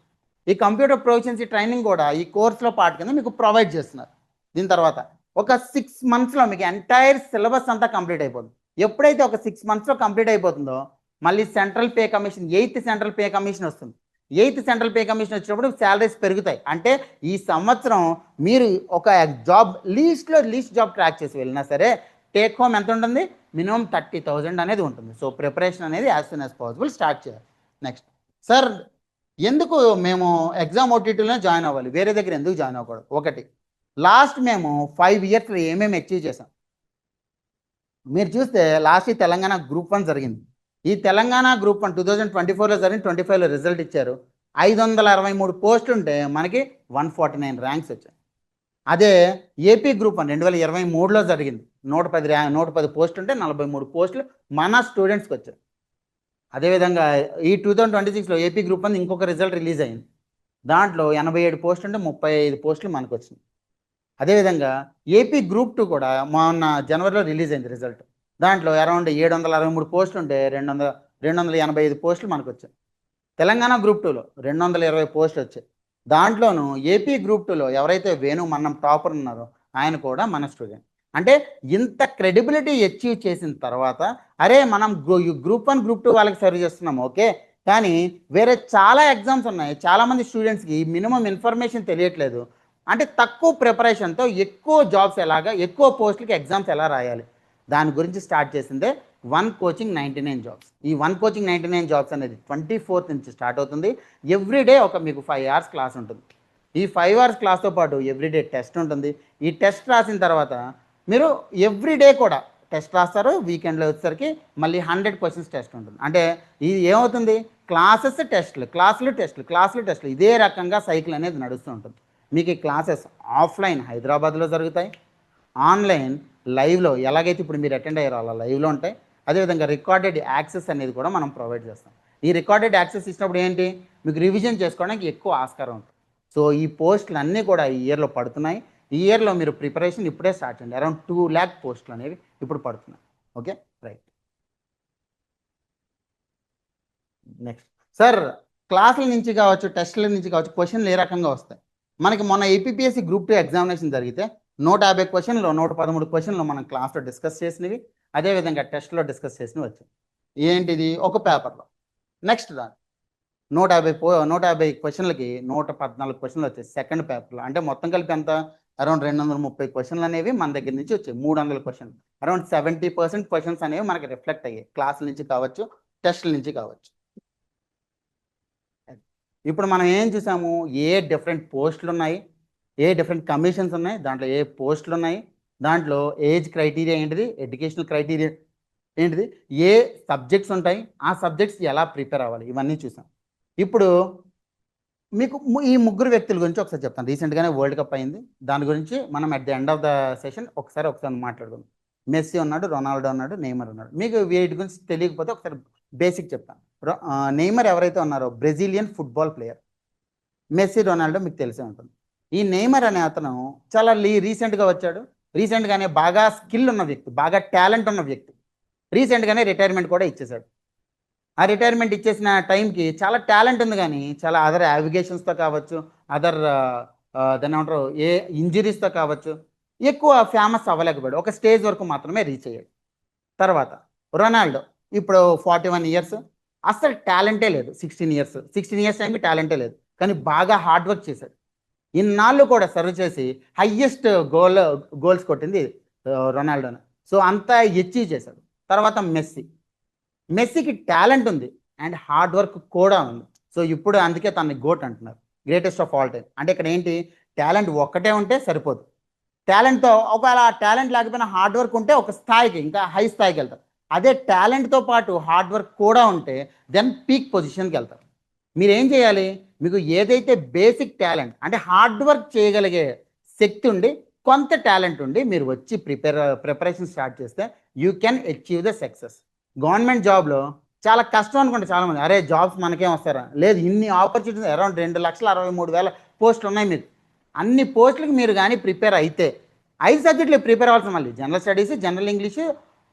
ఈ కంప్యూటర్ ప్రొఫిషియన్సీ ట్రైనింగ్ కూడా ఈ కోర్సులో పార్ట్ కింద మీకు ప్రొవైడ్ చేస్తున్నారు. దీని తర్వాత ఒక 6 monthsలో మీకు ఎంటైర్ సిలబస్ అంతా కంప్లీట్ అయిపోతుంది. ఎప్పుడైతే ఒక 6 monthsలో కంప్లీట్ అయిపోతుందో మళ్ళీ central pay commission, 8th central pay commission వస్తుంది. 8th సెంట్రల్ పే కమిషన్ వచ్చినప్పుడు శాలరీస్ పెరుగుతాయి. అంటే ఈ సంవత్సరం మీరు ఒక లీస్ట్ జాబ్ ట్రాక్ చేసి వెళ్ళినా సరే టేక్ హోమ్ ఎంత ఉంటుంది, మినిమం 30,000 అనేది ఉంటుంది. సో ప్రిపరేషన్ అనేది as soon as possible start చేయాలి. నెక్స్ట్, సార్ ఎందుకు మేము ఎగ్జామ్ ఓటీటీలోనే జాయిన్ అవ్వాలి, వేరే దగ్గర ఎందుకు జాయిన్ అవ్వకూడదు? ఒకటి, లాస్ట్ మేము 5 years ఏమేమి అచీవ్ చేసాం మీరు చూస్తే, లాస్ట్ ఈ తెలంగాణ గ్రూప్ 1 జరిగింది. ఈ తెలంగాణ గ్రూప్ 1 2024లో జరిగింది, 25లో రిజల్ట్ ఇచ్చారు. 563 పోస్టులు ఉంటే మనకి 149 ర్యాంక్స్ వచ్చాయి. అదే ఏపీ గ్రూప్ 1 2023లో జరిగింది, 110 పోస్టులు ఉంటే 43 పోస్టులు మన స్టూడెంట్స్కి వచ్చాయి. అదేవిధంగా ఈ 2026లో ఏపీ గ్రూప్ 1 ఇంకొక రిజల్ట్ రిలీజ్ అయింది. దాంట్లో 87 పోస్టులు ఉంటే 35 పోస్టులు మనకు వచ్చినాయి. అదేవిధంగా ఏపీ గ్రూప్ 2 కూడా మొన్న జనవరిలో రిలీజ్ అయింది రిజల్ట్. దాంట్లో అరౌండ్ 763 పోస్టులు ఉంటే 285 పోస్టులు మనకు వచ్చాయి. తెలంగాణ గ్రూప్ 2లో 220 పోస్టులు వచ్చాయి. దాంట్లోనూ ఏపీ గ్రూప్ 2లో ఎవరైతే వేణు మన్నం టాపర్ ఉన్నారో ఆయన కూడా మన స్టూడెంట్. అంటే ఇంత క్రెడిబిలిటీ అచీవ్ చేసిన తర్వాత, అరే మనం గ్రూప్ 1 గ్రూప్ 2 వాళ్ళకి సర్వ్ చేస్తున్నాం, ఓకే, కానీ వేరే చాలా ఎగ్జామ్స్ ఉన్నాయి. చాలామంది స్టూడెంట్స్కి మినిమం ఇన్ఫర్మేషన్ తెలియట్లేదు. అంటే తక్కువ ప్రిపరేషన్తో ఎక్కువ జాబ్స్ ఎలాగా, ఎక్కువ పోస్టులకి ఎగ్జామ్స్ ఎలా రాయాలి, దాని గురించి స్టార్ట్ చేసిందే వన్ కోచింగ్ 99 జాబ్స్. ఈ వన్ కోచింగ్ 99 జాబ్స్ అనేది 24th నుంచి స్టార్ట్ అవుతుంది. ఎవ్రీడే ఒక మీకు 5 hours క్లాస్ ఉంటుంది. ఈ 5 hours క్లాస్తో పాటు ఎవ్రీడే టెస్ట్ ఉంటుంది. ఈ టెస్ట్ రాసిన తర్వాత మీరు ఎవ్రీడే కూడా టెస్ట్ రాస్తారు. వీకెండ్లో వచ్చేసరికి మళ్ళీ 100 క్వశ్చన్స్ టెస్ట్ ఉంటుంది. అంటే ఇది ఏమవుతుంది, క్లాసెస్ టెస్ట్లు, క్లాసులు టెస్ట్లు, క్లాసులు టెస్ట్లు, ఇదే రకంగా సైకిల్ అనేది నడుస్తూ ఉంటుంది. మీకు ఈ క్లాసెస్ ఆఫ్లైన్ హైదరాబాద్లో జరుగుతాయి, ఆన్లైన్ లైవ్లో ఎలాగైతే ఇప్పుడు మీరు అటెండ్ అయ్యారో అలా లైవ్లో ఉంటాయి. అదేవిధంగా రికార్డెడ్ యాక్సెస్ అనేది కూడా మనం ప్రొవైడ్ చేస్తాం. ఈ రికార్డెడ్ యాక్సెస్ ఇచ్చినప్పుడు ఏంటి, మీకు రివిజన్ చేసుకోవడానికి ఎక్కువ ఆస్కారం ఉంటుంది. సో ఈ పోస్టులు అన్నీ కూడా ఈ ఇయర్లో పడుతున్నాయి. ఈ ఇయర్లో మీరు ప్రిపరేషన్ ఇప్పుడే స్టార్ట్ చేయండి. అరౌండ్ 2 lakh పోస్టులు అనేవి ఇప్పుడు పడుతున్నాయి. Okay, right. నెక్స్ట్ సార్, క్లాసుల నుంచి కావచ్చు, టెస్టుల నుంచి కావచ్చు, క్వశ్చన్లు ఏ రకంగా వస్తాయి. మనకి మొన్న ఏపీఎస్సి గ్రూప్ 2 ఎగ్జామినేషన్ జరిగితే 150 క్వశ్చన్లు, 113 క్వశ్చన్లు మనం క్లాస్లో డిస్కస్ చేసినవి, అదేవిధంగా టెస్ట్లో డిస్కస్ చేసినవి వచ్చాయి. ఏంటిది, ఒక పేపర్లో. నెక్స్ట్ దాని 150 క్వశ్చన్లకి 114 క్వశ్చన్లు వచ్చాయి సెకండ్ పేపర్లో. అంటే మొత్తం కలిపి ఎంత, అరౌండ్ 230 క్వశ్చన్లు అనేవి మన దగ్గర నుంచి వచ్చాయి. 300 క్వశ్చన్లు, అరౌండ్ 70% క్వశ్చన్స్ అనేవి మనకి రిఫ్లెక్ట్ అయ్యాయి, క్లాసుల నుంచి కావచ్చు, టెస్టుల నుంచి కావచ్చు. ఇప్పుడు మనం ఏం చూసాము, ఏ డిఫరెంట్ పోస్టులు ఉన్నాయి, ఏ డిఫరెంట్ కమిషన్స్ ఉన్నాయి, దాంట్లో ఏ పోస్టులు ఉన్నాయి, దాంట్లో ఏజ్ క్రైటీరియా ఏంటిది, ఎడ్యుకేషనల్ క్రైటీరియా ఏంటిది, ఏ సబ్జెక్ట్స్ ఉంటాయి, ఆ సబ్జెక్ట్స్ ఎలా ప్రిపేర్ అవ్వాలి, ఇవన్నీ చూసాం. ఇప్పుడు మీకు ఈ ముగ్గురు వ్యక్తుల గురించి ఒకసారి చెప్తాను. రీసెంట్గానే వరల్డ్ కప్ అయింది, దాని గురించి మనం at the end of the session ఒకసారి మాట్లాడుకుందాం. మెస్సీ ఉన్నాడు, రొనాల్డో ఉన్నాడు, నెయ్మర్ ఉన్నాడు. మీకు వీటి గురించి తెలియకపోతే ఒకసారి బేసిక్ చెప్తాను. నెయ్మర్ ఎవరైతే ఉన్నారో Brazilian football player. Messi, Ronaldo మీకు తెలిసే ఉంటుంది. ఈ నెయ్మర్ అనే అతను చాలా రీసెంట్గా వచ్చాడు. రీసెంట్గానే బాగా స్కిల్ ఉన్న వ్యక్తి, బాగా టాలెంట్ ఉన్న వ్యక్తి. రీసెంట్గానే రిటైర్మెంట్ కూడా ఇచ్చేశాడు. ఆ రిటైర్మెంట్ ఇచ్చేసిన టైంకి చాలా టాలెంట్ ఉంది, కానీ చాలా అదర్ యావిగేషన్స్తో కావచ్చు, అదర్ దాన్ని ఏమంటారు, ఏ ఇంజరీస్తో కావచ్చు, ఎక్కువ ఫేమస్ అవ్వలేకపోయాడు. ఒక స్టేజ్ వరకు మాత్రమే రీచ్ అయ్యాడు. తర్వాత రొనాల్డో ఇప్పుడు 41 years, అస్సలు టాలెంటే లేదు. 16 years టైంకి టాలెంటే లేదు, కానీ బాగా హార్డ్ వర్క్ చేశాడు. ఇన్నాళ్ళు కూడా సర్వ్ చేసి హయ్యెస్ట్ గోల్స్ కొట్టింది రొనాల్డోనే. సో అంతా అచీవ్ చేశాడు. తర్వాత మెస్సీకి టాలెంట్ ఉంది అండ్ హార్డ్ వర్క్ కూడా ఉంది. సో ఇప్పుడు అందుకే తనని గోట్ అంటున్నారు, గ్రేటెస్ట్ ఆఫ్ ఆల్ టైమ్. అంటే ఇక్కడ ఏంటి, టాలెంట్ ఒక్కటే ఉంటే సరిపోదు. టాలెంట్తో ఒకవేళ టాలెంట్ లేకపోయినా హార్డ్ వర్క్ ఉంటే ఒక స్థాయికి, ఇంకా హై స్థాయికి వెళ్తారు. అదే టాలెంట్తో పాటు హార్డ్ వర్క్ కూడా ఉంటే దెన్ పీక్ పొజిషన్కి వెళ్తారు. మీరు ఏం చేయాలి, మీకు ఏదైతే బేసిక్ టాలెంట్ అంటే హార్డ్ వర్క్ చేయగలిగే శక్తి ఉండి, కొంత టాలెంట్ ఉండి మీరు వచ్చి ప్రిపరేషన్ స్టార్ట్ చేస్తే you can achieve the success. Government జాబ్లో చాలా కష్టం అనుకుంటే చాలామంది, అరే జాబ్స్ మనకేం వస్తారా, లేదు, ఇన్ని ఆపర్చునిటీస్, అరౌండ్ 2,63,000 పోస్టులు ఉన్నాయి మీకు. అన్ని పోస్టులకు మీరు కానీ ప్రిపేర్ అయితే 5 సబ్జెక్టులు ప్రిపేర్ అవ్వాల్సిన, మళ్ళీ general studies, general English,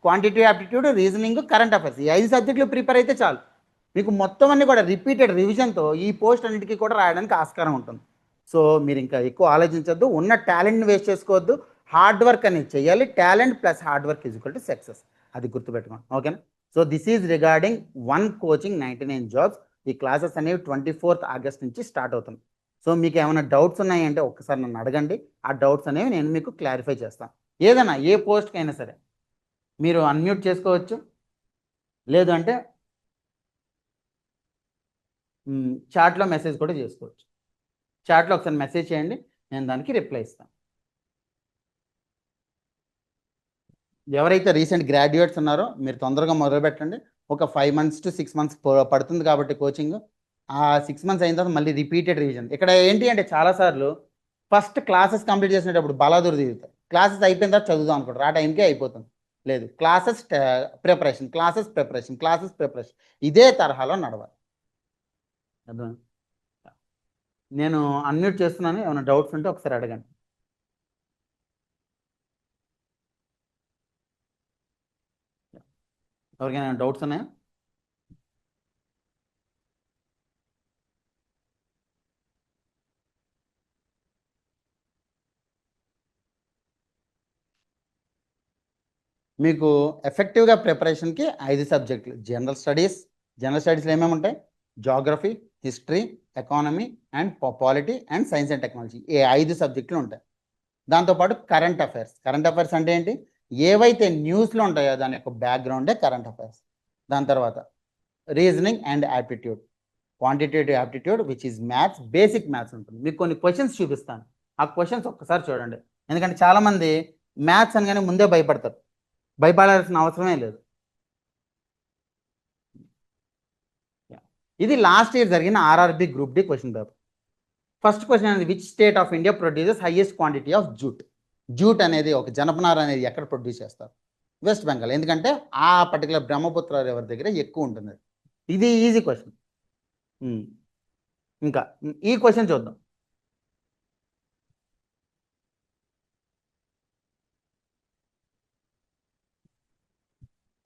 quantity aptitude, reasoning, current affairs, ఈ 5 సబ్జెక్టులు ప్రిపేర్ అయితే చాలు. మీకు మొత్తం అన్ని కూడా రిపీటెడ్ రివిజన్తో ఈ పోస్ట్ అన్నిటికీ కూడా రాయడానికి ఆస్కారం ఉంటుంది. సో మీరు ఇంకా ఎక్కువ ఆలోచించొద్దు, ఉన్న టాలెంట్ని వేస్ట్ చేసుకోవద్దు, హార్డ్ వర్క్ అనేది చేయాలి. Talent plus hard work is equal to success, అది గుర్తుపెట్టుకోండి. ఓకేనా. So this is regarding one coaching 99 jobs. ఈ క్లాసెస్ అనేవి 24th August నుంచి స్టార్ట్ అవుతుంది. సో మీకు ఏమైనా డౌట్స్ ఉన్నాయంటే ఒక్కసారి నన్ను అడగండి. ఆ డౌట్స్ అనేవి నేను మీకు క్లారిఫై చేస్తాను. ఏదైనా ఏ పోస్ట్కి అయినా సరే మీరు అన్మ్యూట్ చేసుకోవచ్చు, లేదు అంటే చాట్లో మెసేజ్ కూడా చేసుకోవచ్చు. చాట్లో ఒకసారి మెసేజ్ చేయండి, నేను దానికి రిప్లై ఇస్తాను. ఎవరైతే రీసెంట్ గ్రాడ్యుయేట్స్ ఉన్నారో మీరు తొందరగా మొదలుపెట్టండి. ఒక 5 months to 6 months పడుతుంది కాబట్టి కోచింగ్. ఆ 6 months అయిన తర్వాత మళ్ళీ రిపీటెడ్ రివిజన్. ఇక్కడ ఏంటి అంటే చాలాసార్లు ఫస్ట్ క్లాసెస్ కంప్లీట్ చేసినప్పుడు బలాదూరు దిగుతాయి, క్లాసెస్ అయిపోయిన తర్వాత చదువుదాం అనుకుంటారు, ఆ టైంకే అయిపోతుంది. లేదు, classes preparation, classes preparation, classes preparation, ఇదే తరహాలో నడవాలి. అర్థం. నేను అన్మ్యూట్ చేస్తున్నాను, ఏమైనా డౌట్స్ ఉంటే ఒకసారి అడగండి. ఎవరికైనా డౌట్స్ ఉన్నాయా? మీకు ఎఫెక్టివ్గా ప్రిపరేషన్కి 5 సబ్జెక్టులు. జనరల్ స్టడీస్లో ఏమేమి ఉంటాయి, geography, history, economy and polity and science and technology, ఈ 5 సబ్జెక్టులు ఉంటాయి. దాంతోపాటు కరెంట్ అఫైర్స్ అంటే ఏంటి, ఏవైతే న్యూస్లో ఉంటాయో దాని యొక్క బ్యాక్గ్రౌండే కరెంట్ అఫైర్స్. దాని తర్వాత reasoning and aptitude, quantitative aptitude which is maths, basic maths ఉంటుంది. మీకు కొన్ని క్వశ్చన్స్ చూపిస్తాను, ఆ క్వశ్చన్స్ ఒక్కసారి చూడండి. ఎందుకంటే చాలామంది మ్యాథ్స్ అనగానే ముందే భయపడతారు, భయపడాల్సిన అవసరమే లేదు. ఇది లాస్ట్ ఇయర్ జరిగిన RRB group D question paper. First question అనేది, which state of India produces highest quantity of jute. Jute అనేది ఒక జనపనార అనేది ఎక్కడ ప్రొడ్యూస్ చేస్తారు? వెస్ట్ బెంగాల్. ఎందుకంటే ఆ పర్టికులర్ బ్రహ్మపుత్ర రివర్ దగ్గర ఎక్కువ ఉంటుంది. ఇది ఈజీ క్వశ్చన్. ఇంకా ఈ క్వశ్చన్ చూద్దాం.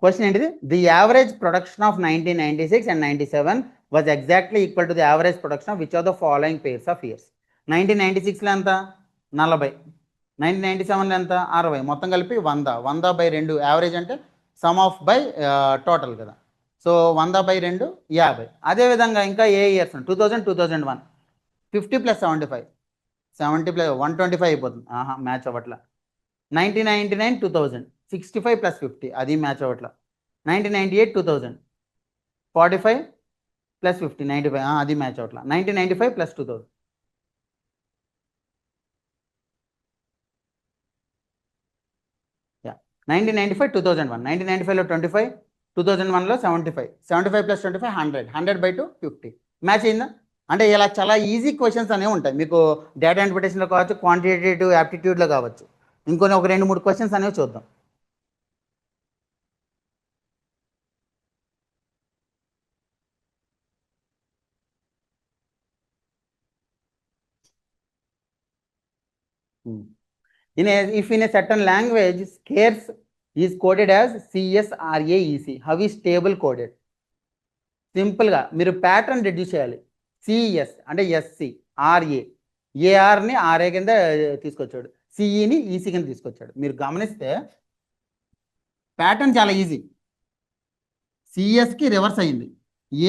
క్వశ్చన్ ఏంటిది, the average production of 1996 and 97 was exactly equal to the average production of which of the following pairs of years. 1996లో ఎంత? 40. 1997లో ఎంత? 60. మొత్తం కలిపి 100. 100/2 యావరేజ్ అంటే సమ్ ఆఫ్ బై టోటల్ కదా. సో 100/2 50. అదేవిధంగా ఇంకా ఏ ఇయర్స్? 2000, 2001. 50 + 75, 70 + 125 అయిపోతుంది. మ్యాచ్ అవ్వట్ల. 1999, 2000, 65 + 50, అది మ్యాచ్ అవ్వట్ల. 1998, 2000, 45 + 50, 95, అది మ్యాచ్ అవ్వట్ల. 1995 + 2000. 1995, 2001. 1995లో 25, 2001లో 75, 75 + 25, 100, 100/2, 50. మ్యాచ్ అయిందా? అంటే ఇలా చాలా ఈజీ క్వశ్చన్స్ అనేవి ఉంటాయి మీకు, డేటా ఇంటర్ప్రిటేషన్లో కావచ్చు, క్వాంటిటేటివ్ యాప్టిట్యూడ్లో కావచ్చు. ఇంకొన్ని ఒక 2-3 క్వశ్చన్స్ అనేవి చూద్దాం. If in a certain language scarce is coded as CSRAEC, how is table coded? సింపుల్గా మీరు ప్యాటర్న్ రెడ్యూస్ చేయాలి. సిఎస్ అంటే ఎస్సి, ఆర్ఏ, ఏఆర్ని ఆర్ఏ కింద తీసుకొచ్చాడు, సిఈని ఈసీ కింద తీసుకొచ్చాడు. మీరు గమనిస్తే ప్యాటర్న్ చాలా ఈజీ. సిఎస్కి రివర్స్ అయింది,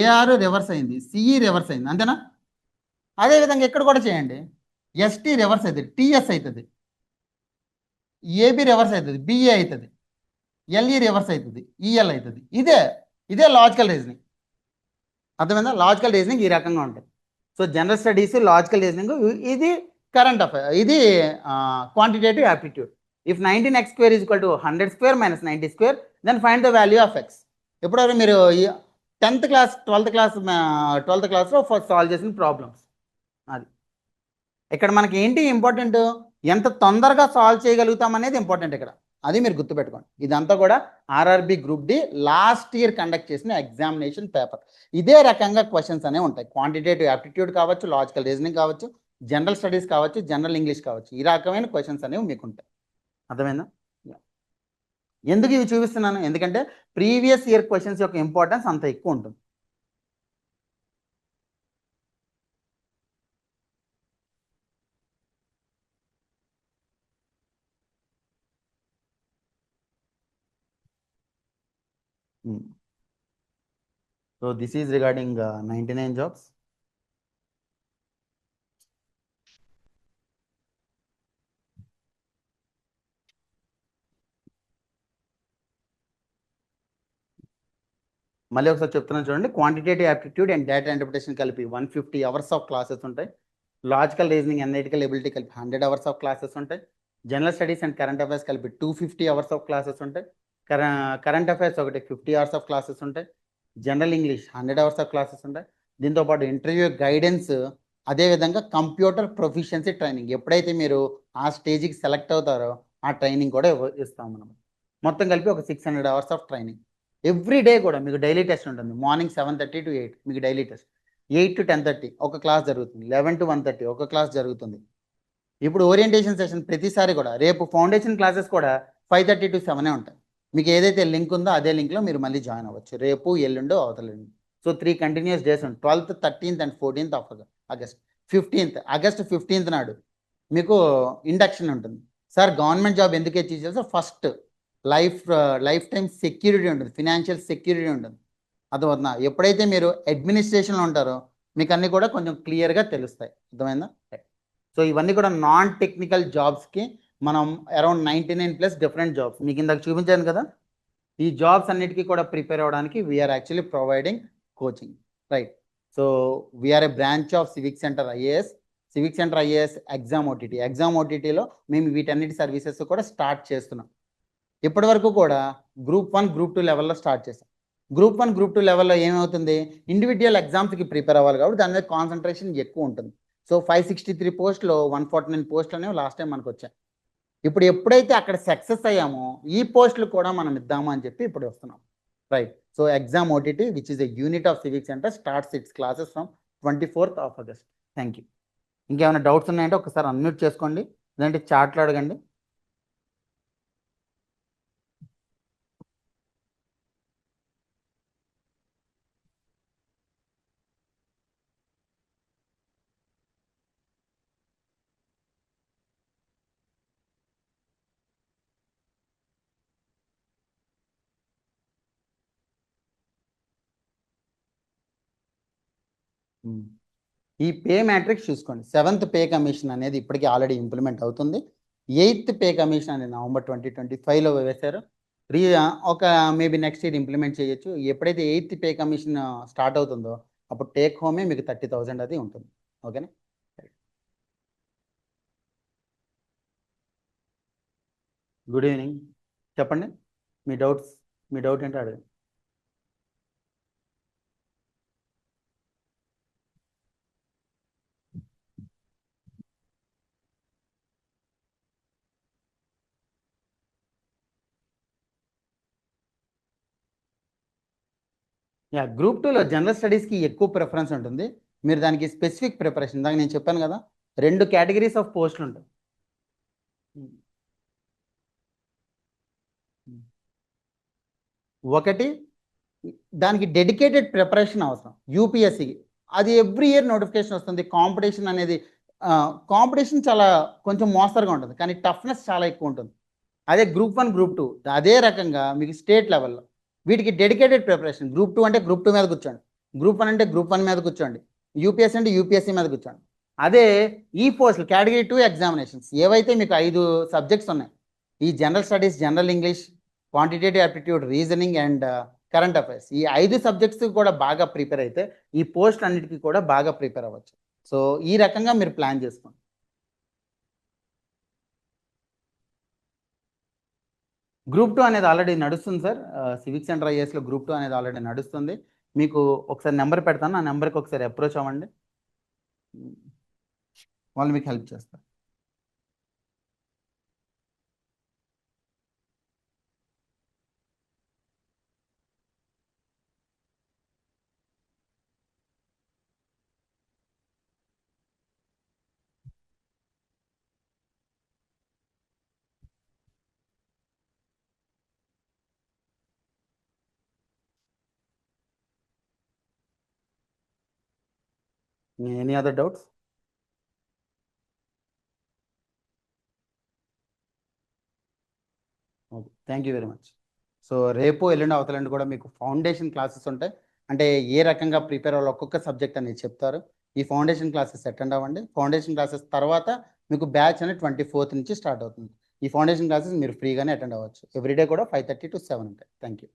ఏఆర్ రివర్స్ అయింది, సిఈ రివర్స్ అయింది, అంతేనా? అదేవిధంగా ఇక్కడ కూడా చేయండి. ఎస్టీ రివర్స్ అవుతుంది, టిఎస్ అవుతుంది, ఏబి రివర్స్ అవుతుంది, బిఏ అవుతుంది, ఎల్ఈ రివర్స్ అవుతుంది, ఈఎల్ అవుతుంది. ఇదే లాజికల్ రీజనింగ్. అర్థమైందా? లాజికల్ రీజనింగ్ ఈ రకంగా ఉంటుంది. So general studies, logical reasoning, ఇది కరెంట్ అఫైర్, ఇది quantitative aptitude. If 19x² = 100² - 90², then find the value of x. ఎప్పుడైనా మీరు 10th క్లాస్ 12th క్లాస్లో సాల్వ్ చేసిన ప్రాబ్లమ్స్ అది. ఇక్కడ మనకి ఏంటి ఇంపార్టెంట్, ఎంత తొందరగా సాల్వ్ చేయగలుగుతాం అనేది ఇంపార్టెంట్ ఇక్కడ, అది మీరు గుర్తుపెట్టుకోండి. ఇదంతా కూడా RRB group D last year conduct చేసిన ఎగ్జామినేషన్ పేపర్. ఇదే రకంగా క్వశ్చన్స్ అనేవి ఉంటాయి. క్వాంటిటేటివ్ యాప్టిట్యూడ్ కావచ్చు, లాజికల్ రీజనింగ్ కావచ్చు, జనరల్ స్టడీస్ కావచ్చు, జనరల్ ఇంగ్లీష్ కావచ్చు, ఈ రకమైన క్వశ్చన్స్ అనేవి మీకు ఉంటాయి. అర్థమైందా? ఎందుకు ఇవి చూపిస్తున్నాను, ఎందుకంటే ప్రీవియస్ ఇయర్ క్వశ్చన్స్ యొక్క ఇంపార్టెన్స్ అంత ఎక్కువ ఉంటుంది. So this is regarding 99 jobs. మళ్ళీ ఒకసారి చెప్తున్నాను చూడండి. Quantitative aptitude and data interpretation కలిపి 150 hours ఆఫ్ క్లాసెస్ ఉంటాయి. లాజికల్ రీజనింగ్, అనలిటికల్ ఎబిలిటీ కలిపి 100 hours ఆఫ్ క్లాసెస్ ఉంటాయి. General studies and current affairs కలిపి 250 hours ఆఫ్ క్లాసెస్ ఉంటాయి. కరెంట్ అఫైర్స్ ఒకటి 50 hours ఆఫ్ క్లాసెస్ ఉంటాయి. General English 100 hours of classes ఉంటాయి. దీంతోపాటు ఇంటర్వ్యూ గైడెన్స్, అదేవిధంగా కంప్యూటర్ ప్రొఫిషియన్సీ ట్రైనింగ్. ఎప్పుడైతే మీరు ఆ స్టేజ్కి సెలెక్ట్ అవుతారో ఆ ట్రైనింగ్ కూడా ఇస్తాం మనం. మొత్తం కలిపి ఒక 600 hours of training. Every day కూడా మీకు డైలీ టెస్ట్ ఉంటుంది. మార్నింగ్ 7:30 to 8 మీకు డైలీ టెస్ట్. 8 to 10:30 ఒక క్లాస్ జరుగుతుంది. 11 to 1:30 ఒక క్లాస్ జరుగుతుంది. ఇప్పుడు ఓరియంటేషన్ సెషన్ ప్రతిసారి కూడా, రేపు ఫౌండేషన్ క్లాసెస్ కూడా 5:30 to 7 ఉంటాయి. మీకు ఏదైతే లింక్ ఉందో అదే లింక్లో మీరు మళ్ళీ జాయిన్ అవ్వచ్చు. రేపు, ఎల్లుండో, అవతలండి. సో 3 కంటిన్యూస్ డేస్ ఉంటాయి. 12th, 13th and 14th of August. 15th August 15th నాడు మీకు ఇండక్షన్ ఉంటుంది. సార్ గవర్నమెంట్ జాబ్ ఎందుకు అచీవ్ చేస్తారు? ఫస్ట్ లైఫ్ టైం సెక్యూరిటీ ఉంటుంది, ఫినాన్షియల్ సెక్యూరిటీ ఉంటుంది. అర్థమవుతుందా? ఎప్పుడైతే మీరు అడ్మినిస్ట్రేషన్లో ఉంటారో మీకు అన్నీ కూడా కొంచెం క్లియర్గా తెలుస్తాయి. అర్థమైందా? సో ఇవన్నీ కూడా నాన్ టెక్నికల్ జాబ్స్కి మనం అరౌండ్ 99+ డిఫరెంట్ జాబ్స్ మీకు ఇందాక చూపించాను కదా. ఈ జాబ్స్ అన్నిటికీ కూడా ప్రిపేర్ అవ్వడానికి we are actually providing coaching, right? So we are a branch of civic centre IAS. Civic centre IAS exam ఓటీటీలో మేము వీటన్నిటి సర్వీసెస్ కూడా స్టార్ట్ చేస్తున్నాం. ఇప్పటి వరకు కూడా గ్రూప్ 1, గ్రూప్ 2 లెవెల్లో స్టార్ట్ చేసాం. గ్రూప్ 1, గ్రూప్ 2 లెవెల్లో ఏమవుతుంది, ఇండివిజువల్ ఎగ్జామ్స్కి ప్రిపేర్ అవ్వాలి కాబట్టి దాని మీద కాన్సన్ట్రేషన్ ఎక్కువ ఉంటుంది. సో 563 పోస్టులో 149 పోస్టులు అనేవి లాస్ట్ టైం మనకు వచ్చాయి. ఇప్పుడు ఎప్పుడైతే అక్కడ సక్సెస్ అయ్యామో ఈ పోస్టులు కూడా మనం ఇద్దాము అని చెప్పి ఇప్పుడు వస్తున్నాం, right? So exam OTT which is a unit of civic centre starts it's classes from 24th of August. Thank you. ఇంకేమైనా డౌట్స్ ఉన్నాయంటే ఒకసారి అన్మ్యూట్ చేసుకోండి, లేదంటే చాట్లో అడగండి. ఈ పే మ్యాట్రిక్స్ చూసుకోండి. 7th పే కమిషన్ అనేది ఇప్పటికీ ఆల్రెడీ ఇంప్లిమెంట్ అవుతుంది. 8th పే కమిషన్ అనేది November 2025లో వేశారు. ఒక మేబీ నెక్స్ట్ ఇయర్ ఇంప్లిమెంట్ చేయొచ్చు. ఎప్పుడైతే 8th పే కమిషన్ స్టార్ట్ అవుతుందో అప్పుడు టేక్ హోమే మీకు 30,000 అది ఉంటుంది. ఓకేనా? గుడ్ ఈవినింగ్, చెప్పండి మీ డౌట్ ఏంటో అడగండి. గ్రూప్ 2లో జనరల్ స్టడీస్కి ఎక్కువ ప్రిఫరెన్స్ ఉంటుంది. మీరు దానికి స్పెసిఫిక్ ప్రిపరేషన్ ఇందాక నేను చెప్పాను కదా, 2 కేటగిరీస్ ఆఫ్ పోస్టులు ఉంటాయి. ఒకటి దానికి డెడికేటెడ్ ప్రిపరేషన్ అవసరం యూపీఎస్సికి. అది ఎవ్రీ ఇయర్ నోటిఫికేషన్ వస్తుంది. కాంపిటీషన్ అనేది కాంపిటీషన్ చాలా కొంచెం మోస్తరుగా ఉంటుంది, కానీ టఫ్నెస్ చాలా ఎక్కువ ఉంటుంది. అదే గ్రూప్ 1, గ్రూప్ 2 అదే రకంగా మీకు స్టేట్ లెవెల్లో వీటికి డెడికేటెడ్ ప్రిపరేషన్. గ్రూప్ 2 అంటే గ్రూప్ 2 మీద కూర్చోండి, గ్రూప్ 1 అంటే గ్రూప్ 1 మీద కూర్చోండి, యూపీఎస్సీ అంటే యూపీఎస్సీ మీద కూర్చోండి. అదే ఈ పోస్టులు కేటగిరీ 2 ఎగ్జామినేషన్స్ ఏవైతే మీకు 5 సబ్జెక్ట్స్ ఉన్నాయి, ఈ general studies, general English, quantitative aptitude, reasoning and current affairs, ఈ 5 సబ్జెక్ట్స్ కూడా బాగా ప్రిపేర్ అయితే ఈ పోస్ట్ అన్నిటికీ కూడా బాగా ప్రిపేర్ అవ్వచ్చు. సో ఈ రకంగా మీరు ప్లాన్ చేసుకోండి. గ్రూప్ 2 అనేది ఆల్రెడీ నడుస్తుంది సార్. సివిక్ సెంటర్ ఐఏఎస్లో గ్రూప్ 2 అనేది ఆల్రెడీ నడుస్తుంది. మీకు ఒకసారి నెంబర్ పెడతాను, ఆ నెంబర్కి ఒకసారి అప్రోచ్ అవ్వండి, వాళ్ళు మీకు హెల్ప్ చేస్తారు. Any other doubts? Okay, thank you very much. So రేపు ఎల్లుండి అవతలండి కూడా మీకు ఫౌండేషన్ క్లాసెస్ ఉంటాయి. అంటే ఏ రకంగా ప్రిపేర్ అవ్వాలి ఒక్కొక్క సబ్జెక్ట్ అనేది చెప్తారు. ఈ ఫౌండేషన్ క్లాసెస్ అటెండ్ అవ్వండి. ఫౌండేషన్ క్లాసెస్ తర్వాత మీకు బ్యాచ్ అనేది 24th నుంచి స్టార్ట్ అవుతుంది. ఈ ఫౌండేషన్ క్లాసెస్ మీరు ఫ్రీగానే అటెండ్ అవ్వచ్చు. ఎవ్రీడే కూడా 5:30 to 7 ఉంటాయి. Thank you.